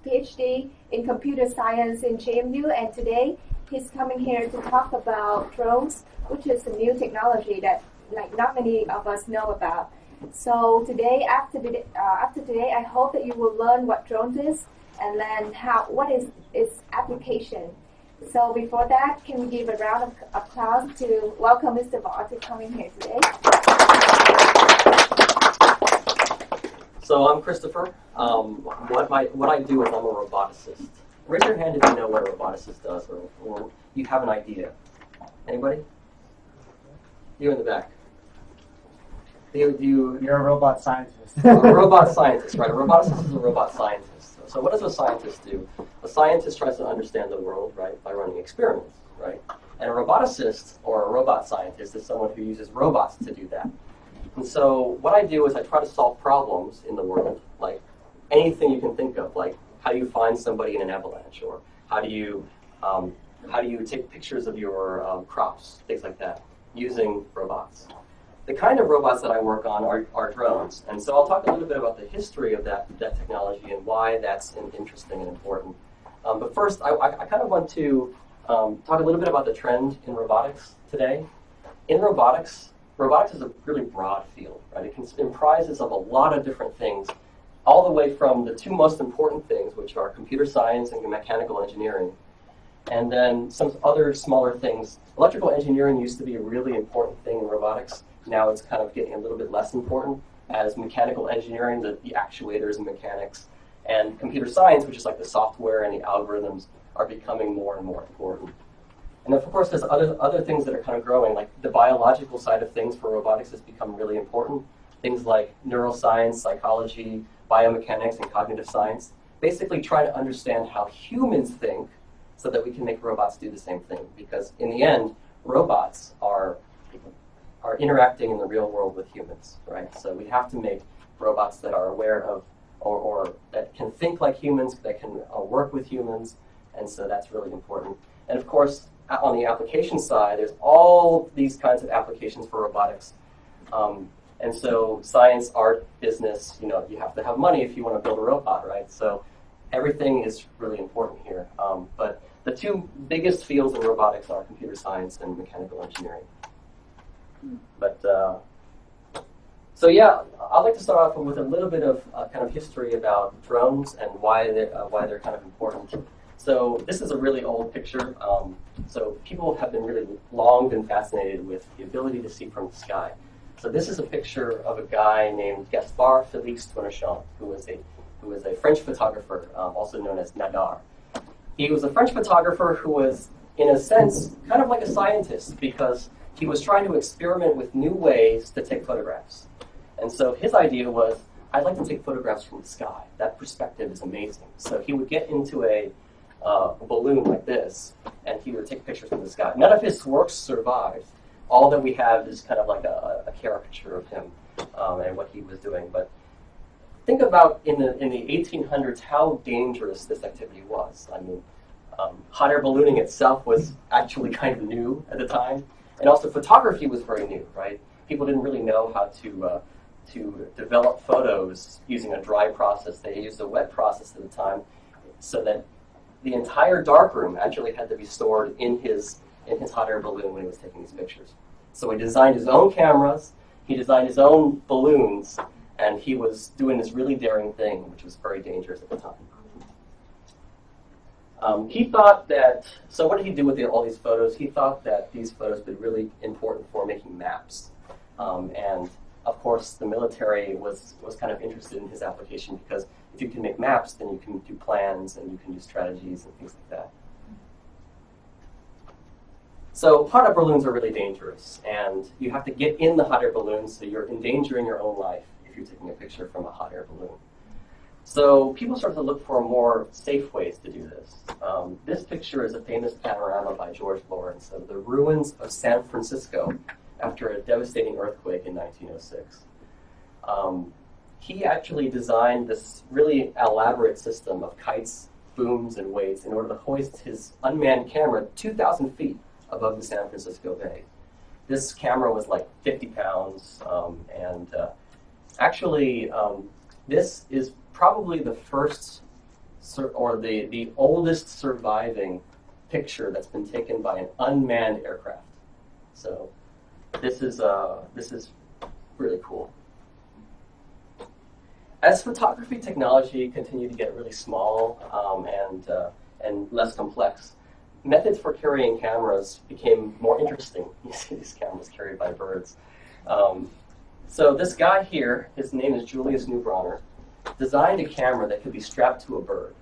Ph.D. in computer science in JMU, and today he's coming here to talk about drones, which is a new technology that not many of us know about. So today, after today, I hope that you will learn what drones is and then what is its application. So before that, can we give a round of applause to welcome Mr. Vaught to coming here today? So I'm Christopher. What I do is I'm a roboticist. Raise your hand if you know what a roboticist does, or you have an idea. Anybody? You in the back. You're a robot scientist. A robot scientist, right? A roboticist is a robot scientist. So what does a scientist do? A scientist tries to understand the world, right, by running experiments, right? And a roboticist or a robot scientist is someone who uses robots to do that. And so what I do is I try to solve problems in the world, like anything you can think of, like how do you find somebody in an avalanche, or how do you take pictures of your crops, things like that, using robots. The kind of robots that I work on are drones, and so I'll talk a little bit about the history of that technology and why that's interesting and important. But first, I kind of want to talk a little bit about the trend in robotics today. In robotics is a really broad field, right? It comprises of a lot of different things, all the way from the two most important things, which are computer science and mechanical engineering, and then some other smaller things. Electrical engineering used to be a really important thing in robotics. Now it's kind of getting a little bit less important as mechanical engineering, the actuators and mechanics, and computer science, which is like the software and the algorithms, are becoming more and more important. And then, of course, there's other things that are kind of growing, like the biological side of things for robotics has become really important. Things like neuroscience, psychology, biomechanics, and cognitive science. Basically try to understand how humans think so that we can make robots do the same thing. Because in the end, robots are interacting in the real world with humans, right? So we have to make robots that are aware of, or that can think like humans, that can work with humans, and so that's really important. And of course, on the application side, there's all these kinds of applications for robotics. And so science, art, business, you have to have money if you want to build a robot, right? So everything is really important here. But the two biggest fields in robotics are computer science and mechanical engineering. But so yeah, I'd like to start off with a little bit of kind of history about drones and why they're kind of important. So this is a really old picture. So people have long been fascinated with the ability to see from the sky. So this is a picture of a guy named Gaspard Félix Tourneschamp, who was a French photographer, also known as Nadar. He was a French photographer who was, in a sense, kind of like a scientist, because he was trying to experiment with new ways to take photographs. And so his idea was, I'd like to take photographs from the sky. That perspective is amazing. So he would get into a balloon like this, and he would take pictures from the sky. None of his works survived. All that we have is kind of like a caricature of him and what he was doing. But think about in the 1800s how dangerous this activity was. I mean, hot air ballooning itself was actually kind of new at the time. And also photography was very new, right? People didn't really know how to develop photos using a dry process. They used a wet process at the time, so that the entire darkroom actually had to be stored in his hot air balloon when he was taking these pictures. So he designed his own cameras, he designed his own balloons, and he was doing this really daring thing, which was very dangerous at the time. He thought that, so what did he do with all these photos? He thought that these photos would be really important for making maps. And of course, the military was kind of interested in his application, because if you can make maps, then you can do plans and you can do strategies and things like that. So hot air balloons are really dangerous, and you have to get in the hot air balloon, so you're endangering your own life if you're taking a picture from a hot air balloon. So people started to look for more safe ways to do this. This picture is a famous panorama by George Lawrence of the ruins of San Francisco after a devastating earthquake in 1906. He actually designed this really elaborate system of kites, booms, and weights in order to hoist his unmanned camera 2,000 feet above the San Francisco Bay. This camera was like 50 pounds, actually this is probably the first or the oldest surviving picture that's been taken by an unmanned aircraft. So this is really cool. As photography technology continued to get really small and less complex, methods for carrying cameras became more interesting. You see these cameras carried by birds. So this guy here, his name is Julius Neubronner, designed a camera that could be strapped to a bird.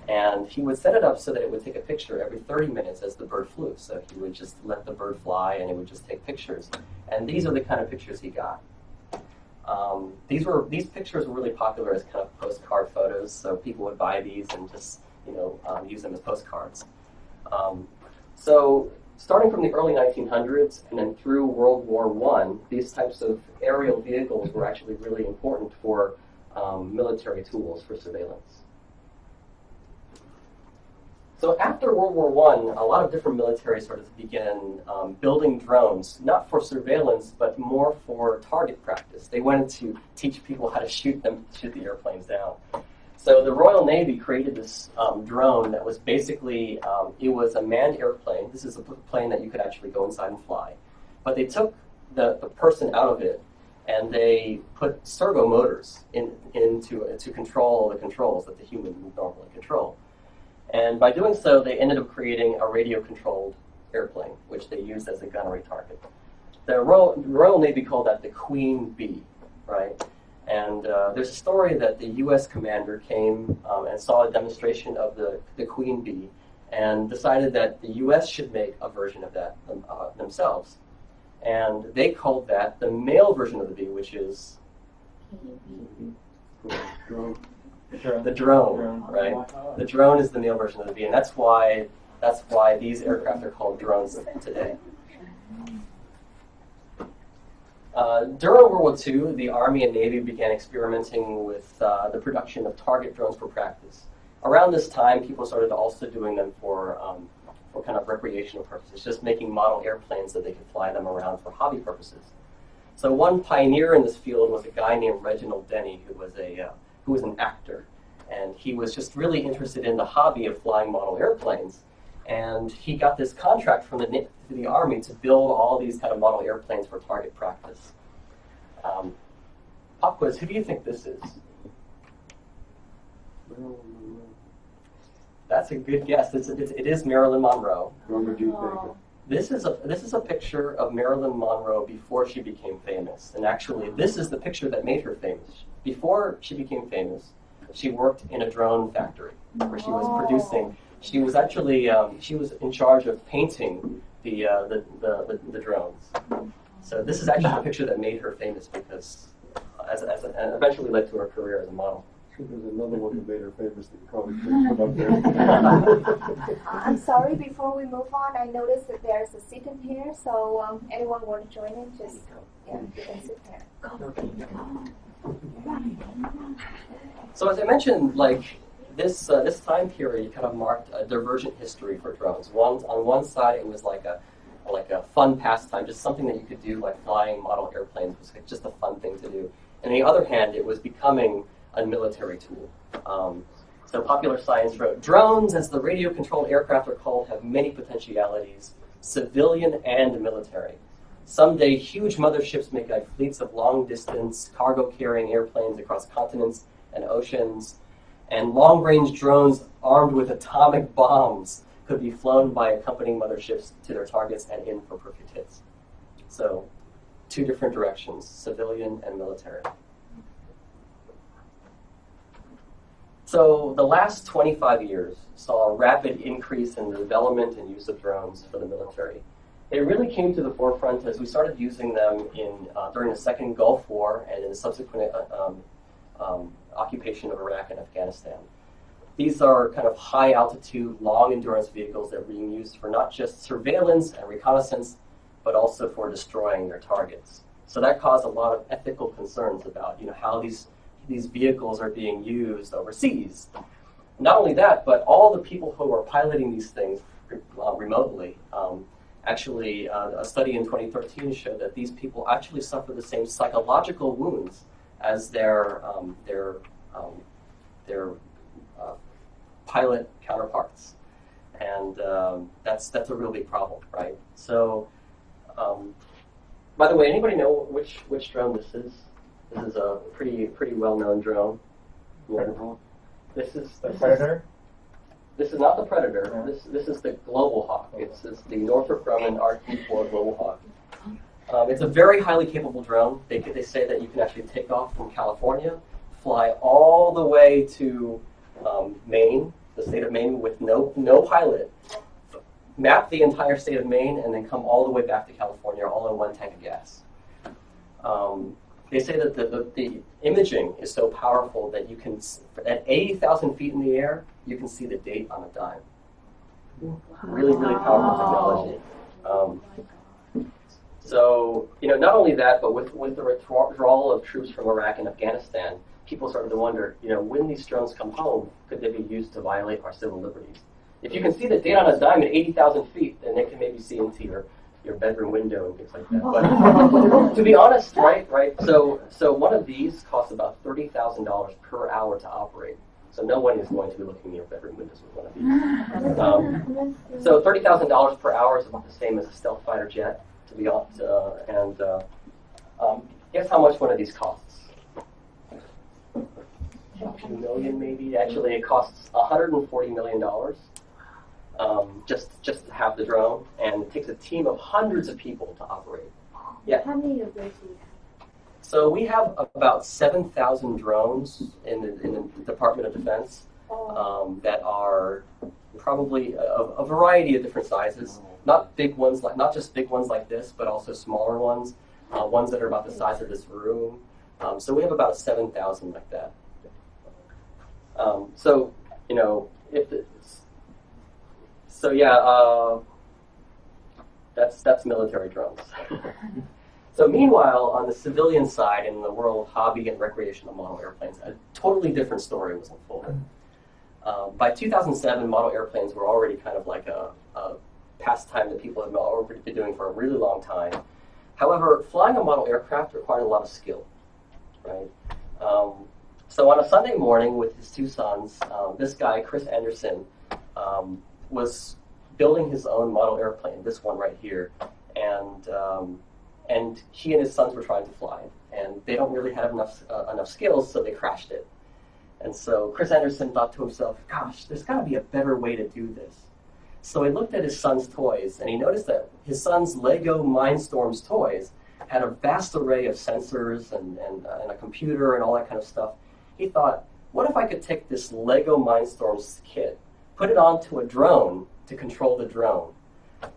And he would set it up so that it would take a picture every 30 minutes as the bird flew. So he would just let the bird fly and it would just take pictures. And these are the kind of pictures he got. These pictures were really popular as kind of postcard photos, so people would buy these and just use them as postcards. So starting from the early 1900s and then through World War I, these types of aerial vehicles were actually really important for military tools for surveillance. So after World War I, a lot of different militaries started to begin building drones, not for surveillance, but more for target practice. They wanted to teach people how to shoot the airplanes down. So the Royal Navy created this drone that was basically, it was a manned airplane. This is a plane that you could actually go inside and fly. But they took the person out of it, and they put servo motors to control the controls that the human would normally control. And by doing so, they ended up creating a radio-controlled airplane, which they used as a gunnery target. The Royal Navy called that the Queen Bee, right? And there's a story that the U.S. commander came and saw a demonstration of the Queen Bee and decided that the U.S. should make a version of that themselves. And they called that the male version of the bee, which is the drone, right? The drone is the male version of the bee, and that's why these aircraft are called drones today. During World War II, the Army and Navy began experimenting with the production of target drones for practice. Around this time, people started also doing them for kind of recreational purposes, just making model airplanes so they could fly them around for hobby purposes. So one pioneer in this field was a guy named Reginald Denny, who was an actor, and he was just really interested in the hobby of flying model airplanes. And he got this contract from the Army to build all these kind of model airplanes for target practice. Pop quiz, who do you think this is? That's a good guess. It is Marilyn Monroe. This is a picture of Marilyn Monroe before she became famous. And actually, this is the picture that made her famous. Before she became famous, she worked in a drone factory where she was producing. She was actually she was in charge of painting the drones. So this is actually the picture that made her famous because, and eventually led to her career as a model. There's another one that made her famous that you probably couldn't put up there. I'm sorry, before we move on, I noticed that there's a seat in here, so anyone want to join in, just, yeah, you can sit there. So as I mentioned, like this time period kind of marked a divergent history for drones. On one side, it was like a fun pastime, just something that you could do, like flying model airplanes was just a fun thing to do. And on the other hand, it was becoming a military tool. So Popular Science wrote, drones, as the radio-controlled aircraft are called, have many potentialities, civilian and military. Someday, huge motherships may guide fleets of long-distance, cargo-carrying airplanes across continents and oceans, and long-range drones armed with atomic bombs could be flown by accompanying motherships to their targets and in for perfect hits. So, two different directions, civilian and military. So the last 25 years saw a rapid increase in the development and use of drones for the military. They really came to the forefront as we started using them during the Second Gulf War and in the subsequent occupation of Iraq and Afghanistan. These are kind of high-altitude, long-endurance vehicles that are being used for not just surveillance and reconnaissance, but also for destroying their targets. So that caused a lot of ethical concerns about how these vehicles are being used overseas. Not only that, but all the people who are piloting these things remotely. Actually, a study in 2013 showed that these people actually suffer the same psychological wounds as their pilot counterparts, and that's a real big problem, right? So, by the way, anybody know which drone this is? This is a pretty well-known drone. This is The Predator? This is not the Predator. Yeah. This is the Global Hawk. It's the Northrop Grumman RQ-4 Global Hawk. It's a very highly capable drone. They say that you can actually take off from California, fly all the way to Maine, the state of Maine, with no pilot, map the entire state of Maine, and then come all the way back to California, all in one tank of gas. They say that the imaging is so powerful that you can, at 80,000 feet in the air, you can see the date on a dime. Really, really powerful technology. So, not only that, but with the withdrawal of troops from Iraq and Afghanistan, people started to wonder, when these drones come home, could they be used to violate our civil liberties? If you can see the date on a dime at 80,000 feet, then they can maybe see into your bedroom window and things like that. But to be honest, right? So one of these costs about $30,000 per hour to operate. So no one is going to be looking in your bedroom windows with one of these. So $30,000 per hour is about the same as a stealth fighter jet, to be honest. Guess how much one of these costs? $2 million, maybe. Actually, it costs $140 million. Just to have the drone, and it takes a team of hundreds of people to operate. Yeah. How many of those do you have? So we have about 7,000 drones in the Department of Defense that are probably a variety of different sizes. Not just big ones like this, but also smaller ones. Ones that are about the size of this room. So we have about 7,000 like that. That's military drones. So meanwhile, on the civilian side, in the world of hobby and recreational model airplanes, a totally different story was unfolding. By 2007, model airplanes were already kind of like a pastime that people had already been doing for a really long time. However, flying a model aircraft required a lot of skill, right? So on a Sunday morning with his two sons, this guy, Chris Anderson, was building his own model airplane, this one right here, and he and his sons were trying to fly, and they don't really have enough skills, so they crashed it. And so Chris Anderson thought to himself, gosh, there's got to be a better way to do this. So he looked at his son's toys, and he noticed that his son's Lego Mindstorms toys had a vast array of sensors and a computer and all that kind of stuff. He thought, what if I could take this Lego Mindstorms kit, put it onto a drone to control the drone,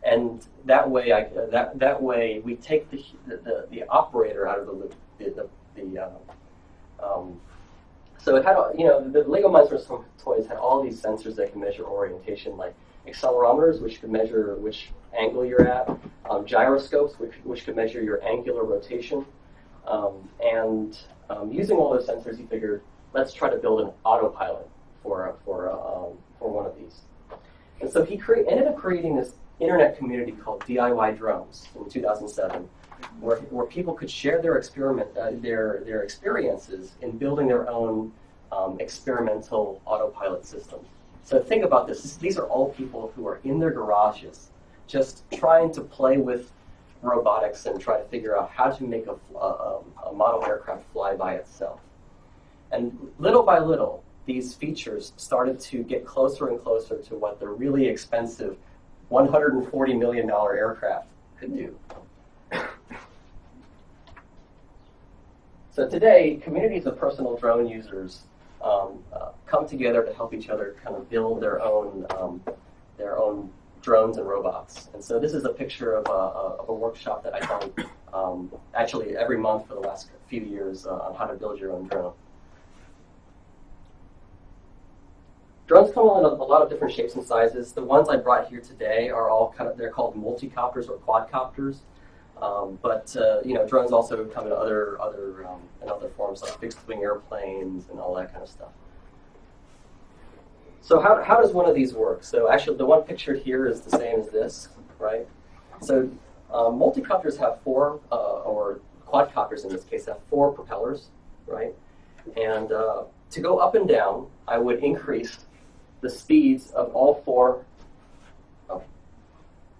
and that way we take the operator out of the loop. So it had the Lego Mindstorms toys had all these sensors that can measure orientation, like accelerometers, which could measure which angle you're at, gyroscopes, which could measure your angular rotation, and using all those sensors, he figured, let's try to build an autopilot for one of these. And so he ended up creating this internet community called DIY Drones in 2007, where people could share their experiences in building their own experimental autopilot systems. So think about this. These are all people who are in their garages just trying to play with robotics and try to figure out how to make a model aircraft fly by itself. And little by little, these features started to get closer and closer to what the really expensive $140 million aircraft could do. So today, communities of personal drone users come together to help each other kind of build their own drones and robots. And so this is a picture of a workshop that I've done actually every month for the last few years on how to build your own drone. Drones come in a lot of different shapes and sizes. The ones I brought here today are all they're called multicopters or quadcopters. But drones also come in other forms like fixed wing airplanes and all that kind of stuff. So how does one of these work? So actually, the one pictured here is the same as this, right? So multicopters have four, or quadcopters in this case, have four propellers, right? And to go up and down, I would increase the speeds of all four. Oh.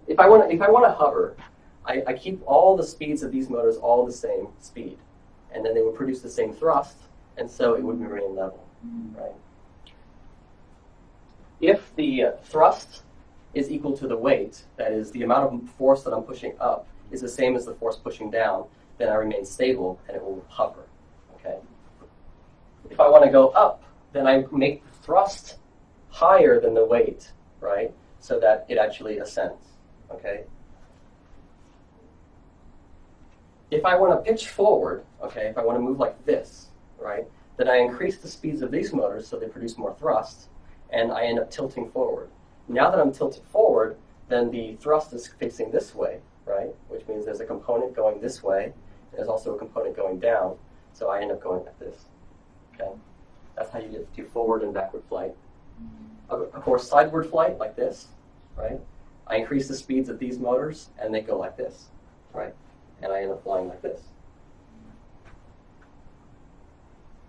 If I want to hover, I keep all the speeds of these motors all the same speed, and then they would produce the same thrust, and so it would remain level, right? If the thrust is equal to the weight, that is, the amount of force that I'm pushing up is the same as the force pushing down, then I remain stable and it will hover, okay? If I want to go up, then I make the thrust higher than the weight, right? So that it actually ascends, okay? If I want to pitch forward, okay, if I want to move like this, right, then I increase the speeds of these motors so they produce more thrust, and I end up tilting forward. Now that I'm tilted forward, then the thrust is facing this way, right, which means there's a component going this way, and there's also a component going down, so I end up going like this, okay? That's how you do forward and backward flight. Of course, sideward flight, like this, right? I increase the speeds of these motors, and they go like this, right? And I end up flying like this.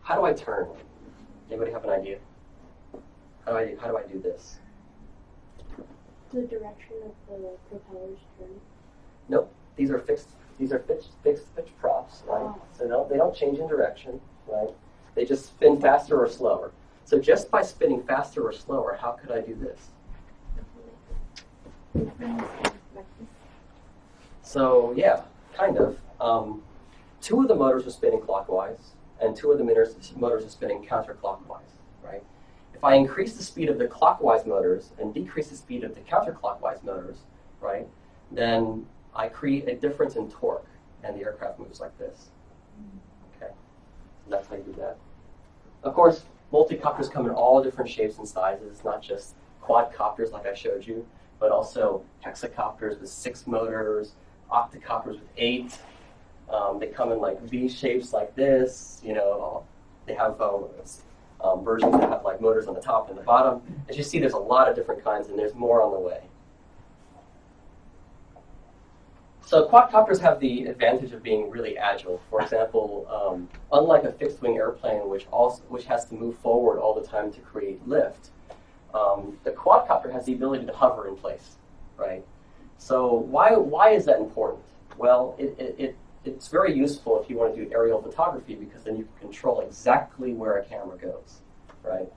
How do I turn? Anybody have an idea? How do I do this? The direction of the propellers turn. Nope. These are fixed. These are fixed pitch props, right? Oh. So they don't change in direction, right? They just spin faster or slower. So just by spinning faster or slower, how could I do this? So yeah, kind of. Two of the motors are spinning clockwise, and two of the motors are spinning counterclockwise, right? If I increase the speed of the clockwise motors and decrease the speed of the counterclockwise motors, right, then I create a difference in torque, and the aircraft moves like this. Okay, so that's how you do that. Of course, multicopters come in all different shapes and sizes, not just quadcopters like I showed you, but also hexacopters with 6 motors, octocopters with 8. They come in like V shapes like this. You know, they have versions that have like motors on the top and the bottom. As you see, there's a lot of different kinds, and there's more on the way. So quadcopters have the advantage of being really agile. For example, unlike a fixed-wing airplane, which has to move forward all the time to create lift, the quadcopter has the ability to hover in place, right? So why is that important? Well, it's very useful if you want to do aerial photography, because then you can control exactly where a camera goes, right?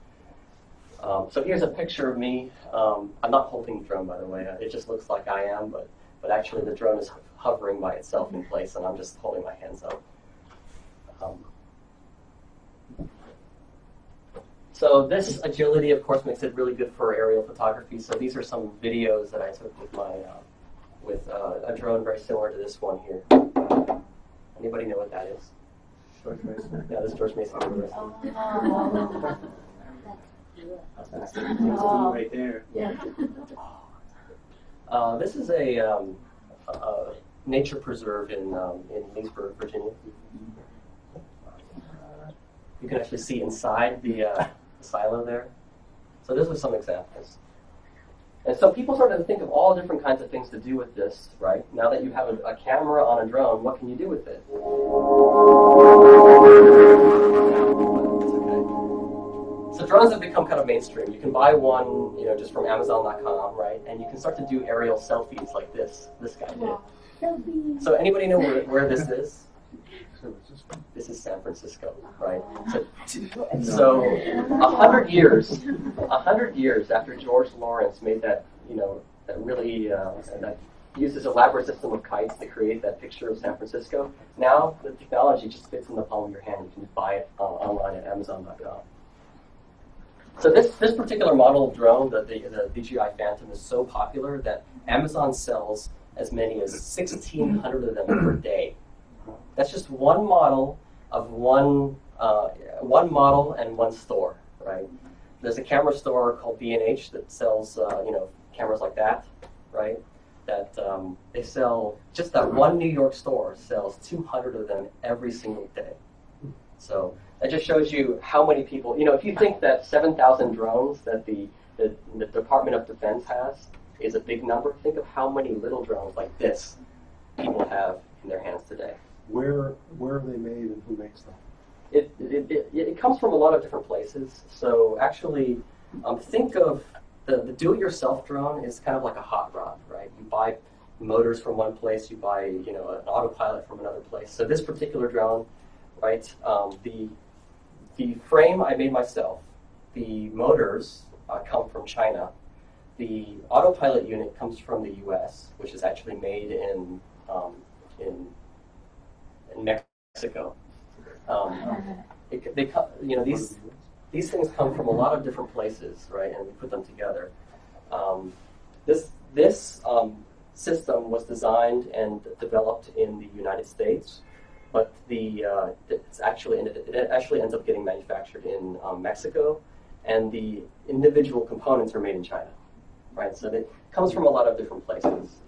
So here's a picture of me. I'm not holding the drone, by the way. It just looks like I am, but actually the drone is hovering by itself in place, and I'm just holding my hands up. So this agility, of course, makes it really good for aerial photography. So these are some videos that I took with my a drone very similar to this one here. Anybody know what that is? George Mason. Yeah, this is George Mason University. Oh, right there. Yeah. This is a nature preserve in Leesburg, Virginia. You can actually see inside the silo there. So those are some examples. And so people started to think of all different kinds of things to do with this, right? Now that you have a camera on a drone, what can you do with it? Okay. So drones have become kind of mainstream. You can buy one, just from Amazon.com, right? And you can start to do aerial selfies like this guy did. Wow. Selfie. So anybody know where this is? This is San Francisco, right? So 100 years after George Lawrence made that, that really that used this elaborate system of kites to create that picture of San Francisco. Now the technology just fits in the palm of your hand. You can buy it online at Amazon.com. So this particular model of drone, the DJI Phantom, is so popular that Amazon sells as many as 1,600 of them per day. That's just one model of one model and one store, right? There's a camera store called B&H that sells, cameras like that, right? That they sell, just that one New York store sells 200 of them every single day. So that just shows you how many people, if you think that 7,000 drones that the Department of Defense has is a big number, think of how many little drones like this people have in their hands today. Where are they made and who makes them? It comes from a lot of different places. So actually, Think of the do-it-yourself drone is kind of like a hot rod, right? You buy motors from one place, you buy an autopilot from another place. So this particular drone, right? The frame I made myself. The motors come from China. The autopilot unit comes from the U.S., which is actually made in Mexico. These things come from a lot of different places, right? And we put them together. This system was designed and developed in the United States, but it actually ends up getting manufactured in Mexico, and the individual components are made in China, right? So it comes from a lot of different places.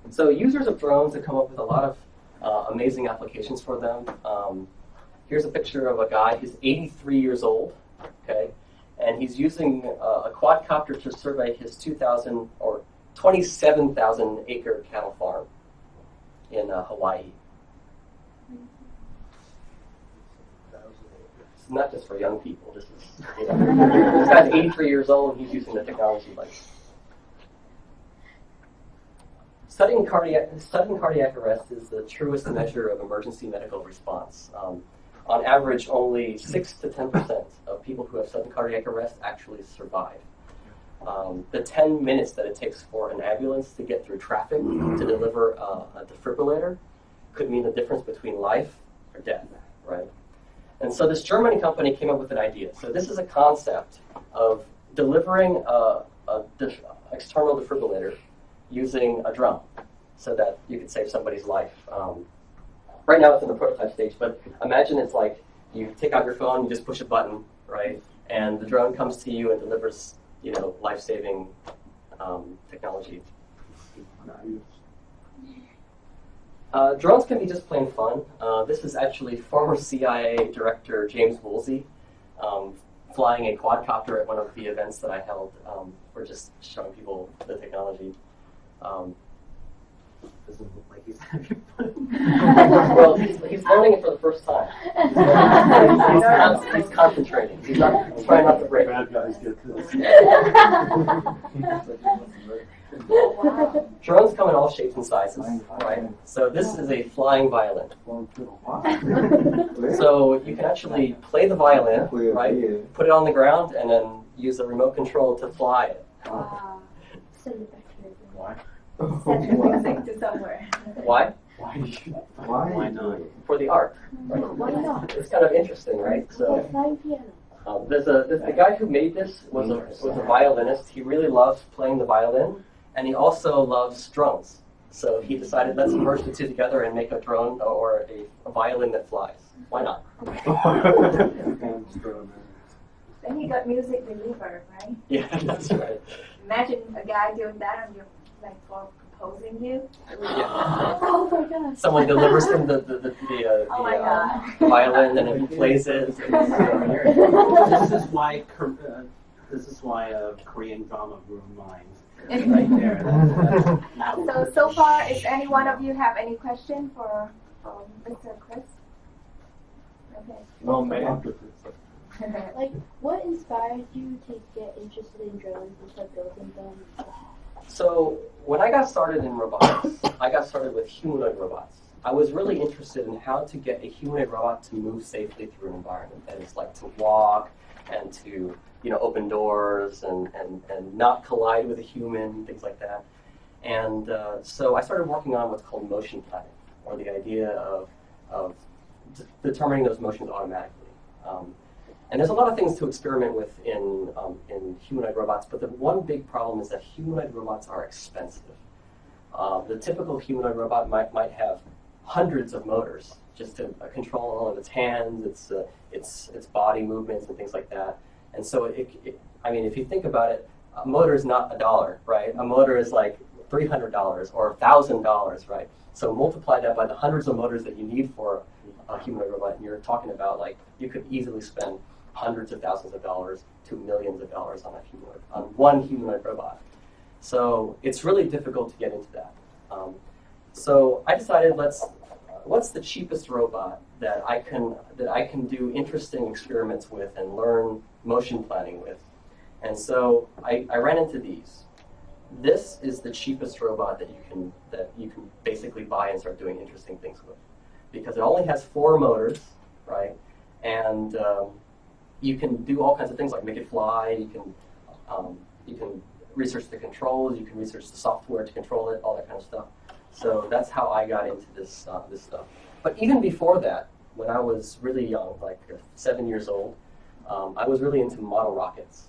So users of drones have come up with a lot of amazing applications for them. Here's a picture of a guy who's 83 years old, okay, and he's using a quadcopter to survey his 2,000 or 27,000 acre cattle farm in Hawaii. It's not just for young people. This is, this guy's 83 years old and he's using the technology like. Studying cardiac arrest is the truest measure of emergency medical response. On average, only 6 to 10% of people who have sudden cardiac arrest actually survive. The 10 minutes that it takes for an ambulance to get through traffic to deliver a defibrillator could mean the difference between life or death, right? And so this German company came up with an idea. So this is a concept of delivering an external defibrillator using a drone so that you could save somebody's life. Right now it's in the prototype stage, but imagine it's like you take out your phone, you just push a button, right? And the drone comes to you and delivers, life-saving technology. Drones can be just plain fun. This is actually former CIA Director James Woolsey flying a quadcopter at one of the events that I held. We're just showing people the technology. Doesn't look like he's having fun. Well, he's learning it for the first time. He's concentrating. He's trying not to break. Bad guys get this. Wow. Drones come in all shapes and sizes, right? So this is a flying violin. So you can actually play the violin, right? Put it on the ground and then use a remote control to fly it. Wow. Send it back to your Why? Send the music to somewhere. Why? Why not? For the art. Right? Why not? It's kind of interesting, right? So Flying piano. the guy who made this was a violinist. He really loves playing the violin, and he also loves drones. So he decided, let's merge the two together and make a drone or a violin that flies. Why not? Then he got music reliever, right? Yeah, that's right. Imagine a guy doing that on your, for proposing you. Yeah. Oh my god. Someone delivers him the Oh my God. violin, and then he plays it. This is why Korean drama ruined minds. Right there. So far, is any one of you have any question for Mr. Chris? Okay. No, man. Like, what inspired you to get interested in drones and start building them? So when I got started in robotics, I got started with humanoid robots. I was really interested in how to get a humanoid robot to move safely through an environment. That is, like, to walk and to open doors and not collide with a human, things like that. And so I started working on what's called motion planning, or the idea of determining those motions automatically. And there's a lot of things to experiment with in humanoid robots, but the one big problem is that humanoid robots are expensive. The typical humanoid robot might have hundreds of motors just to control all of its hands, its body movements, and things like that. And so, if you think about it, a motor is not $1, right? A motor is like $300 or $1,000, right? So multiply that by the hundreds of motors that you need for a humanoid robot, and you're talking about, like, you could easily spend hundreds of thousands of dollars to millions of dollars on one humanoid robot. So it's really difficult to get into that. So I decided, what's the cheapest robot that I can do interesting experiments with and learn motion planning with. And so I ran into these. This is the cheapest robot that you can basically buy and start doing interesting things with, because it only has 4 motors, right? And you can do all kinds of things like make it fly. You can research the controls. You can research the software to control it, all that kind of stuff. So that's how I got into this this stuff. But even before that, when I was really young, like 7 years old, I was really into model rockets.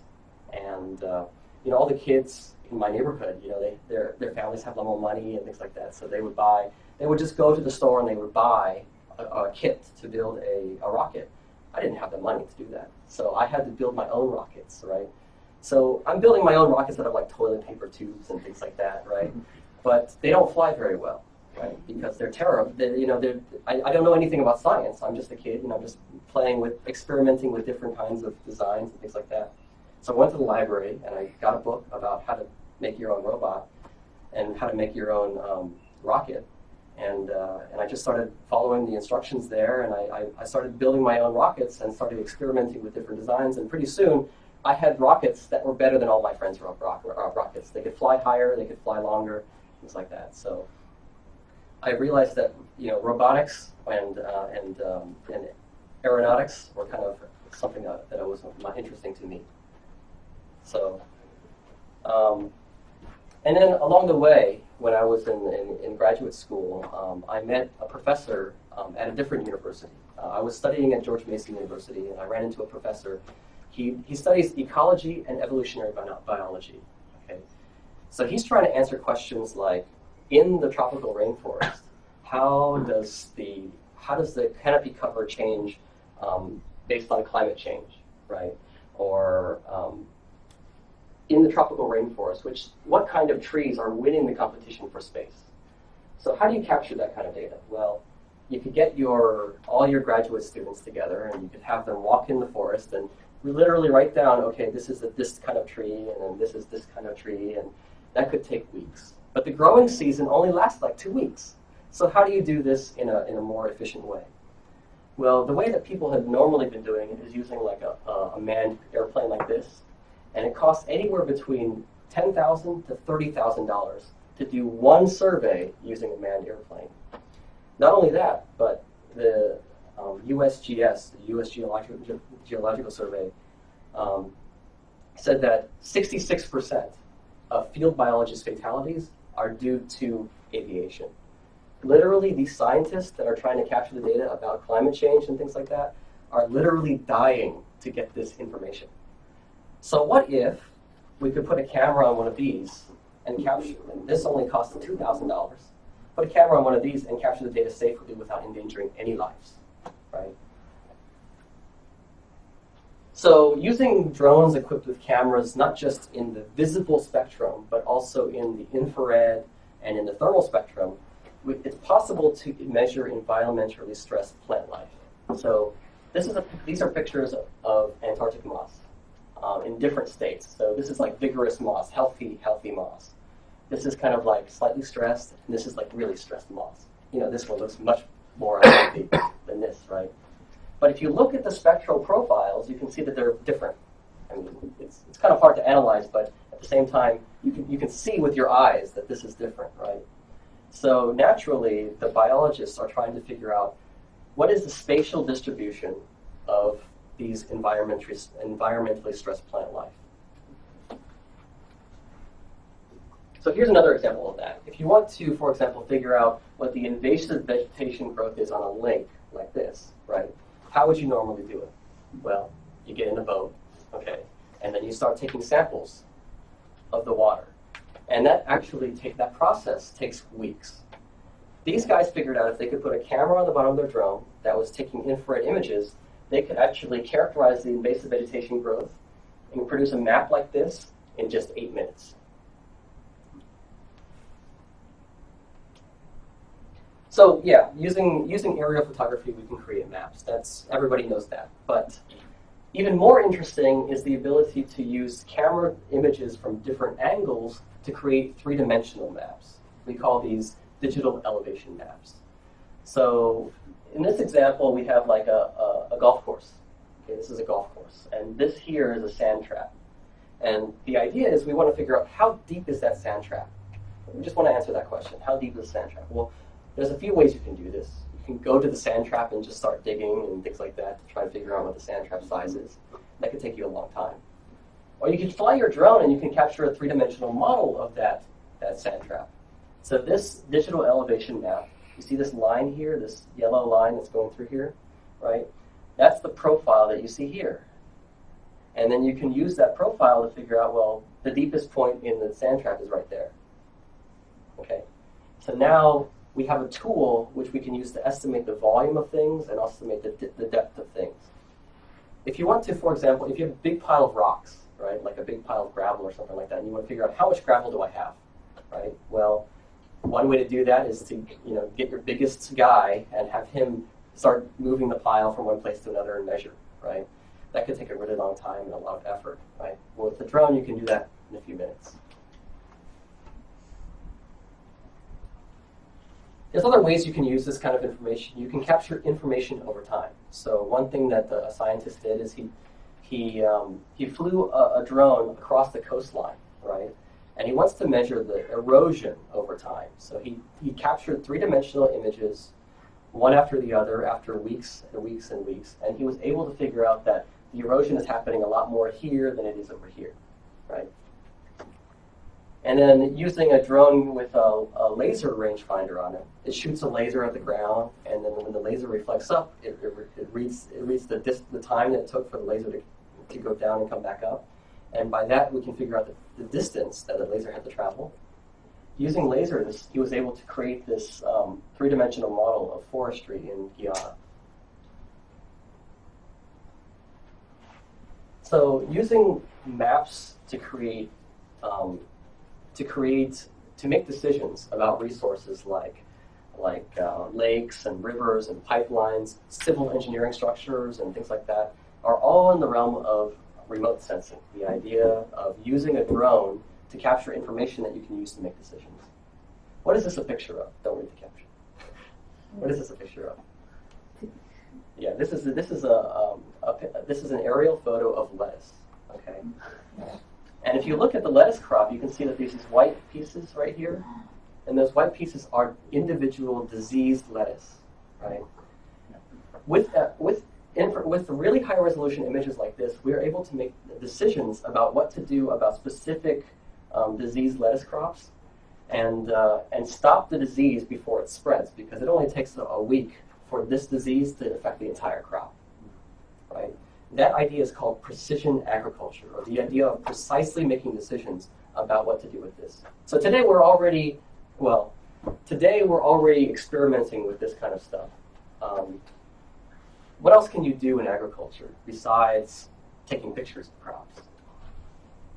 And all the kids in my neighborhood, their families have a lot more money and things like that. So they would just go to the store and they would buy a kit to build a rocket. I didn't have the money to do that. So I had to build my own rockets, right? So I'm building my own rockets that are like toilet paper tubes and things like that, right? But they don't fly very well, right? Because they're terrible. I don't know anything about science. I'm just a kid, I'm just experimenting with different kinds of designs and things like that. So I went to the library and I got a book about how to make your own robot and how to make your own rocket. And I just started following the instructions there, and I started building my own rockets and started experimenting with different designs. And pretty soon, I had rockets that were better than all my friends' rockets. They could fly higher, they could fly longer, things like that. So I realized that robotics and aeronautics were kind of something that was interesting to me. So, and then along the way, when I was in graduate school, I met a professor at a different university. I was studying at George Mason University, and I ran into a professor. He studies ecology and evolutionary biology. Okay, so he's trying to answer questions like, in the tropical rainforest, how does the canopy cover change based on climate change, right? Or in the tropical rainforest, what kind of trees are winning the competition for space? So how do you capture that kind of data? Well, you could get all your graduate students together, and you could have them walk in the forest and literally write down, okay, this is this kind of tree, and then this is this kind of tree, and that could take weeks. But the growing season only lasts like 2 weeks. So how do you do this in a more efficient way? Well, the way that people have normally been doing it is using like a manned airplane like this, and it costs anywhere between $10,000 to $30,000 to do one survey using a manned airplane. Not only that, but the USGS, the U.S. Geological Survey, said that 66% of field biologists' fatalities are due to aviation. Literally, these scientists that are trying to capture the data about climate change and things like that are literally dying to get this information. So what if we could put a camera on one of these and capture, and this only costs $2,000, put a camera on one of these and capture the data safely without endangering any lives, right? So using drones equipped with cameras, not just in the visible spectrum, but also in the infrared and in the thermal spectrum, it's possible to measure environmentally stressed plant life. So these are pictures of Antarctic moss in different states. So this is like vigorous moss, healthy moss. This is kind of like slightly stressed, and this is like really stressed moss. This one looks much more unhealthy than this, right? But if you look at the spectral profiles, you can see that they're different. I mean, it's kind of hard to analyze, but at the same time, you can see with your eyes that this is different, right? So naturally, the biologists are trying to figure out what is the spatial distribution of these environmentally stressed plant life. So here's another example of that. If you want to, for example, figure out what the invasive vegetation growth is on a lake like this, right? How would you normally do it? Well, you get in a boat, okay, and then you start taking samples of the water. And that process takes weeks. These guys figured out if they could put a camera on the bottom of their drone that was taking infrared images, they could actually characterize the invasive vegetation growth and produce a map like this in just 8 minutes. So yeah, using aerial photography, we can create maps. Everybody knows that. But even more interesting is the ability to use camera images from different angles to create three-dimensional maps. We call these digital elevation maps. So in this example, we have like a golf course. Okay, this is a golf course. And this here is a sand trap. And the idea is we want to figure out how deep is that sand trap. We just want to answer that question. How deep is the sand trap? Well, there's a few ways you can do this. You can go to the sand trap and just start digging and things like that to try and figure out what the sand trap size is. That could take you a long time. Or you can fly your drone and you can capture a three-dimensional model of that sand trap. So this digital elevation map, you see this line here, this yellow line that's going through here, right? That's the profile that you see here. And then you can use that profile to figure out, well, the deepest point in the sand trap is right there. Okay? So now we have a tool which we can use to estimate the volume of things and estimate the depth of things. If you want to, for example, if you have a big pile of rocks, right, like a big pile of gravel or something like that, and you want to figure out how much gravel do I have, right? Well, one way to do that is to get your biggest guy and have him start moving the pile from one place to another and measure, right? That could take a really long time and a lot of effort, right? Well, with the drone, you can do that in a few minutes. There's other ways you can use this kind of information. You can capture information over time. So one thing that a scientist did is he flew a drone across the coastline, right? And he wants to measure the erosion over time. So he captured three-dimensional images, one after the other, after weeks and weeks and weeks. And he was able to figure out that the erosion is happening a lot more here than it is over here, right? And then using a drone with a laser rangefinder on it, it shoots a laser at the ground, and then when the laser reflects up, it reads the time that it took for the laser to go down and come back up. And by that, we can figure out the distance that the laser had to travel. Using lasers, he was able to create this three-dimensional model of forestry in Guyana. So using maps to make decisions about resources like lakes and rivers and pipelines, civil engineering structures and things like that are all in the realm of remote sensing, the idea of using a drone to capture information that you can use to make decisions. What is this a picture of? Don't read the caption. What is this a picture of? Yeah, this is an aerial photo of lettuce. Okay. And if you look at the lettuce crop, you can see that there's these white pieces right here, and those white pieces are individual diseased lettuce, right? With really high resolution images like this, we are able to make decisions about what to do about specific diseased lettuce crops, and stop the disease before it spreads, because it only takes a week for this disease to affect the entire crop, right? That idea is called precision agriculture, or the idea of precisely making decisions about what to do with this. So today we're already experimenting with this kind of stuff. What else can you do in agriculture besides taking pictures of crops?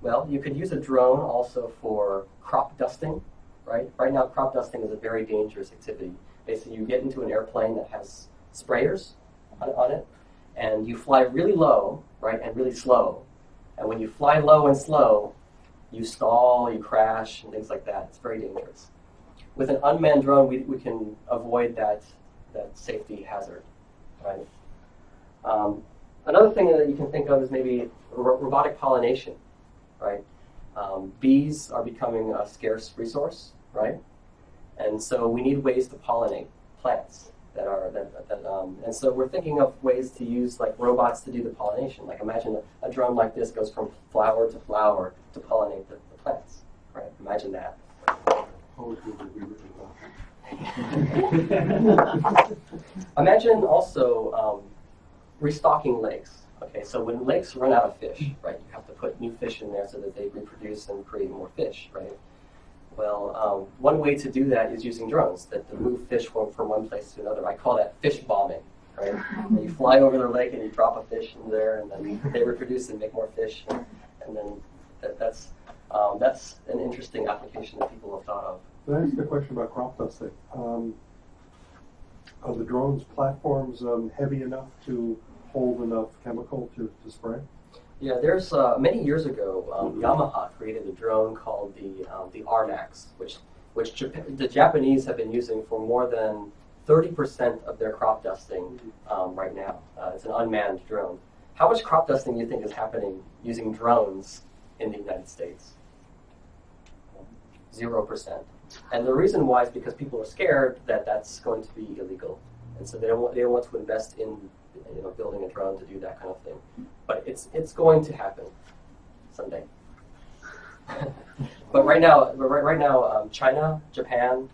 Well, you could use a drone also for crop dusting, right? Right now, crop dusting is a very dangerous activity. Basically, you get into an airplane that has sprayers on it, and you fly really low, right, and really slow. And when you fly low and slow, you stall, you crash, and things like that. It's very dangerous. With an unmanned drone, we can avoid that safety hazard, right? Another thing that you can think of is maybe robotic pollination, right? Bees are becoming a scarce resource, right? And so we need ways to pollinate plants. And so we're thinking of ways to use like robots to do the pollination. Like imagine a drone like this goes from flower to pollinate the plants. Right? Imagine that. Imagine also restocking lakes. Okay, so when lakes run out of fish, right, you have to put new fish in there so that they reproduce and create more fish, right? Well, one way to do that is using drones that move fish from one place to another. I call that fish bombing, right? And you fly over the lake and you drop a fish in there, and then they reproduce and make more fish, and then that's an interesting application that people have thought of. Can I ask a question about crop dusting? Are the drones platforms heavy enough to hold enough chemical to spray? Yeah, there's many years ago, Yamaha created a drone called the RMAX, which the Japanese have been using for more than 30% of their crop dusting right now. It's an unmanned drone. How much crop dusting do you think is happening using drones in the United States? 0%. And the reason why is because people are scared that that's going to be illegal, and so they don't want to invest in building a drone to do that kind of thing. But it's going to happen someday. But right now, China, Japan,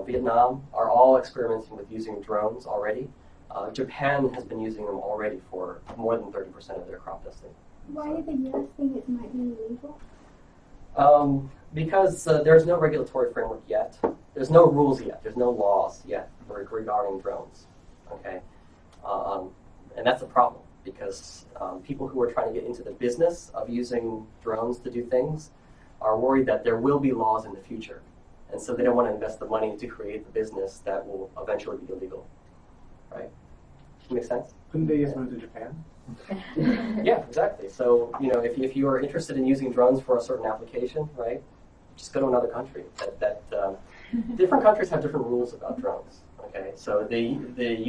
Vietnam are all experimenting with using drones already. Japan has been using them already for more than 30% of their crop dusting. Why do the U.S. think it might be illegal? Because there's no regulatory framework yet. There's no rules yet. There's no laws yet regarding drones. Okay, and that's a problem because people who are trying to get into the business of using drones to do things are worried that there will be laws in the future, and so they don't want to invest the money to create the business that will eventually be illegal. Right? Make sense? Couldn't they just move to Japan? Yeah, exactly. So, if you are interested in using drones for a certain application, right, just go to another country. Different countries have different rules about drones. Okay, so the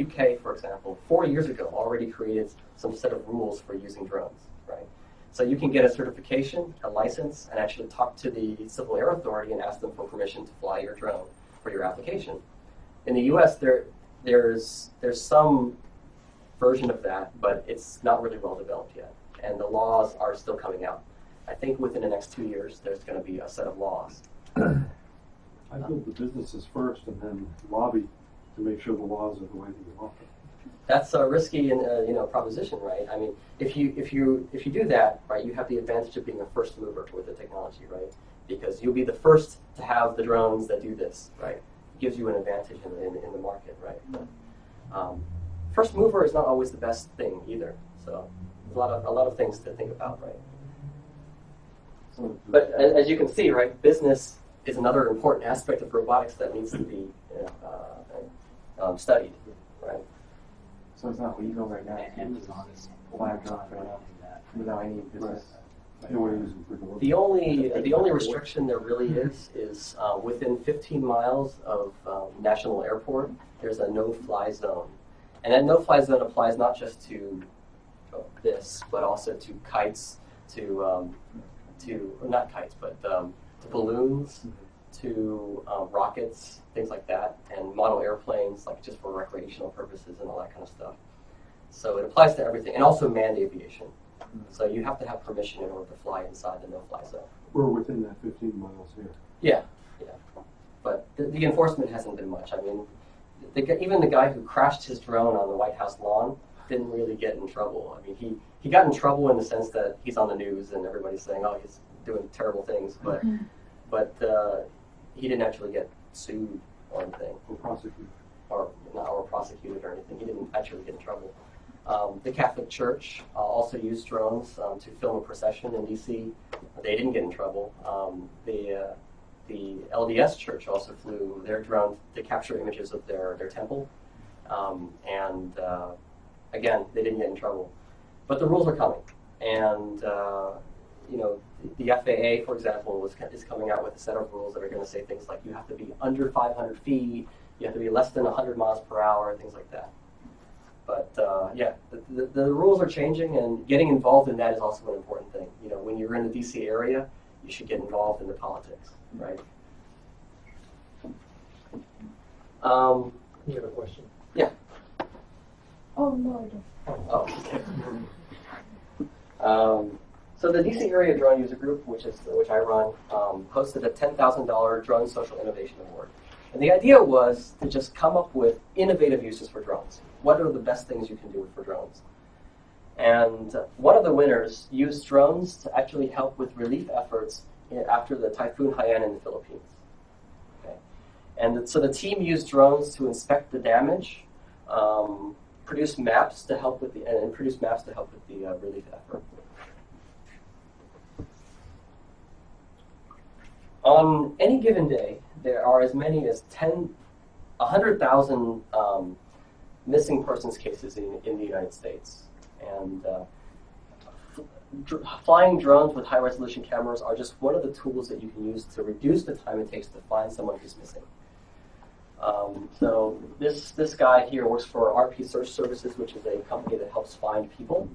UK, for example, 4 years ago already created some set of rules for using drones, right? So you can get a certification, a license, and actually talk to the Civil Air Authority and ask them for permission to fly your drone for your application. In the US, there's some version of that, but it's not really well developed yet. And the laws are still coming out. I think within the next 2 years, there's going to be a set of laws. I build the businesses first and then lobby to make sure the laws are the way that you want them. That's a risky proposition, right? I mean, if you do that, right, you have the advantage of being a first mover with the technology, right? Because you'll be the first to have the drones that do this, right? It gives you an advantage in the market, right? But, first mover is not always the best thing either. So there's a lot of things to think about, right? But as you can see, right, business is another important aspect of robotics that needs to be studied, right? So it's not legal right now. Amazon is fly a drone right now without any business. They want to use them for delivery. The only restriction there really is within 15 miles of national airport, there's a no-fly zone. And that no-fly zone applies not just to this, but also to kites, to balloons, to rockets, things like that, and model airplanes, like just for recreational purposes and all that kind of stuff. So it applies to everything, and also manned aviation. So you have to have permission in order to fly inside the no-fly zone. We're within that 15 miles here. Yeah. But the enforcement hasn't been much. I mean, even the guy who crashed his drone on the White House lawn didn't really get in trouble. I mean, he got in trouble in the sense that he's on the news and everybody's saying, oh, he's doing terrible things, but he didn't actually get sued or anything. Or prosecuted or anything. He didn't actually get in trouble. The Catholic Church also used drones to film a procession in D.C. They didn't get in trouble. The LDS Church also flew their drone to capture images of their temple. Again, they didn't get in trouble. But the rules are coming. And, the FAA, for example, is coming out with a set of rules that are going to say things like you have to be under 500 feet, you have to be less than 100 miles per hour, things like that. But, the rules are changing, and getting involved in that is also an important thing. When you're in the D.C. area, you should get involved in the politics, right? You have a question? Oh, Lord. Oh, okay. So the DC Area Drone User Group, which I run, hosted a $10,000 Drone Social Innovation Award. And the idea was to just come up with innovative uses for drones. What are the best things you can do for drones? And one of the winners used drones to actually help with relief efforts after the Typhoon Haiyan in the Philippines. Okay. And so the team used drones to inspect the damage, produce maps to help with the relief effort. On any given day, there are as many as 100,000 missing persons cases in the United States. And flying drones with high-resolution cameras are just one of the tools that you can use to reduce the time it takes to find someone who's missing. So this guy here works for RP Search Services, which is a company that helps find people.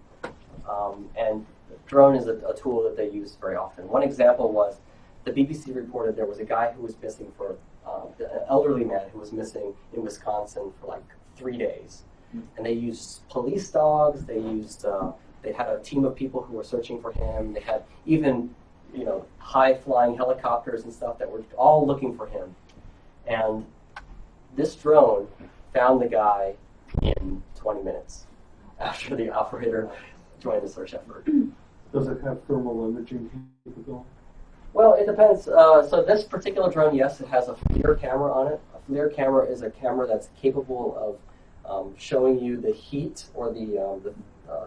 And drone is a tool that they use very often. One example was the BBC reported there was a guy who was missing for an elderly man who was missing in Wisconsin for like 3 days. And they used police dogs. They had a team of people who were searching for him. They had even high-flying helicopters and stuff that were all looking for him. And this drone found the guy in 20 minutes after the operator joined the search effort. Does it have thermal imaging capability? Well, it depends. So this particular drone, yes, it has a FLIR camera on it. A FLIR camera is a camera that's capable of showing you the heat or the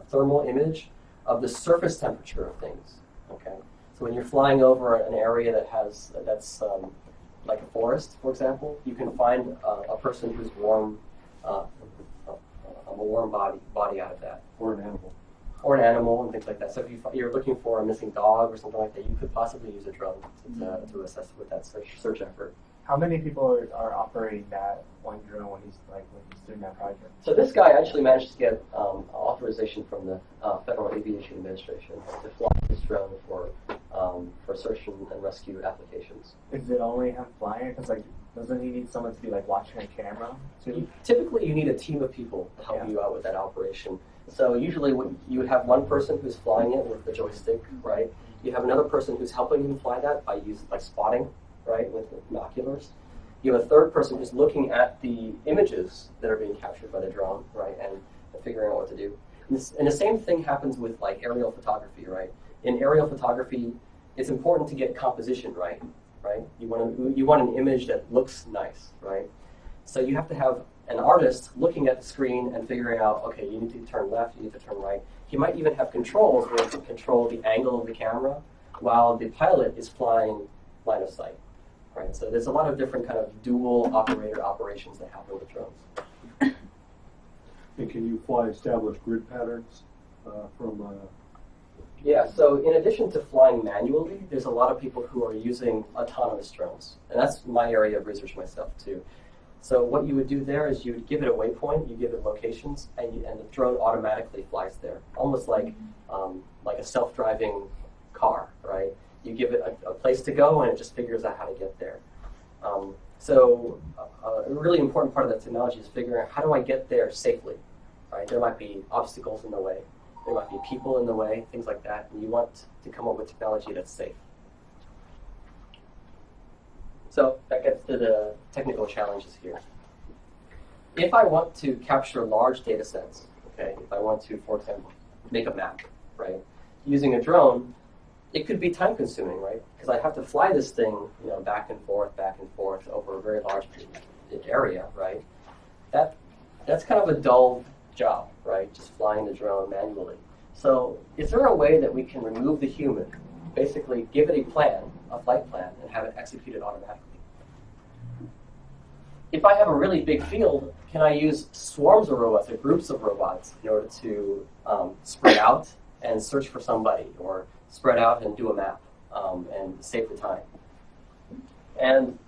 thermal image of the surface temperature of things. Okay, so when you're flying over an area that's like a forest, for example, you can find a person who's warm, a warm body out of that, Or an animal? or an animal and things like that. So if you're looking for a missing dog or something like that, you could possibly use a drone to assess with that search effort. How many people are operating that one drone when he's doing that project? So this guy actually managed to get authorization from the Federal Aviation Administration to fly this drone for search and rescue applications. Is it only him flying? Because doesn't he need someone to be watching a camera too? Typically, you need a team of people to help you out with that operation. So usually, you would have one person who's flying it with the joystick, right? You have another person who's helping him fly that by spotting, right, with binoculars. You have a third person who's looking at the images that are being captured by the drone, right, and figuring out what to do. And the same thing happens with aerial photography, right? In aerial photography, it's important to get composition right? You want an image that looks nice, right? So you have to have an artist looking at the screen and figuring out, okay, you need to turn left, you need to turn right. He might even have controls where he can control the angle of the camera while the pilot is flying line of sight, right? So there's a lot of different kind of dual operator operations that happen with drones. And can you fly established grid patterns from? Yeah, so in addition to flying manually, there's a lot of people who are using autonomous drones. And that's my area of research myself, too. So what you would do there is you would give it a waypoint, you give it locations, and the drone automatically flies there, almost like a self-driving car, right? You give it a place to go, and it just figures out how to get there. So a really important part of that technology is figuring out how do I get there safely, right? There might be obstacles in the way. There might be people in the way, things like that, and you want to come up with technology that's safe. So that gets to the technical challenges here. If I want to capture large data sets, okay, if I want to, for example, make a map, right, using a drone, it could be time consuming, right? Because I have to fly this thing, back and forth over a very large area, right? That's kind of a dull job, right? Just flying the drone manually. So is there a way that we can remove the human, basically give it a plan, a flight plan, and have it executed automatically? If I have a really big field, can I use swarms of robots or groups of robots in order to spread out and search for somebody, or spread out and do a map and save the time? And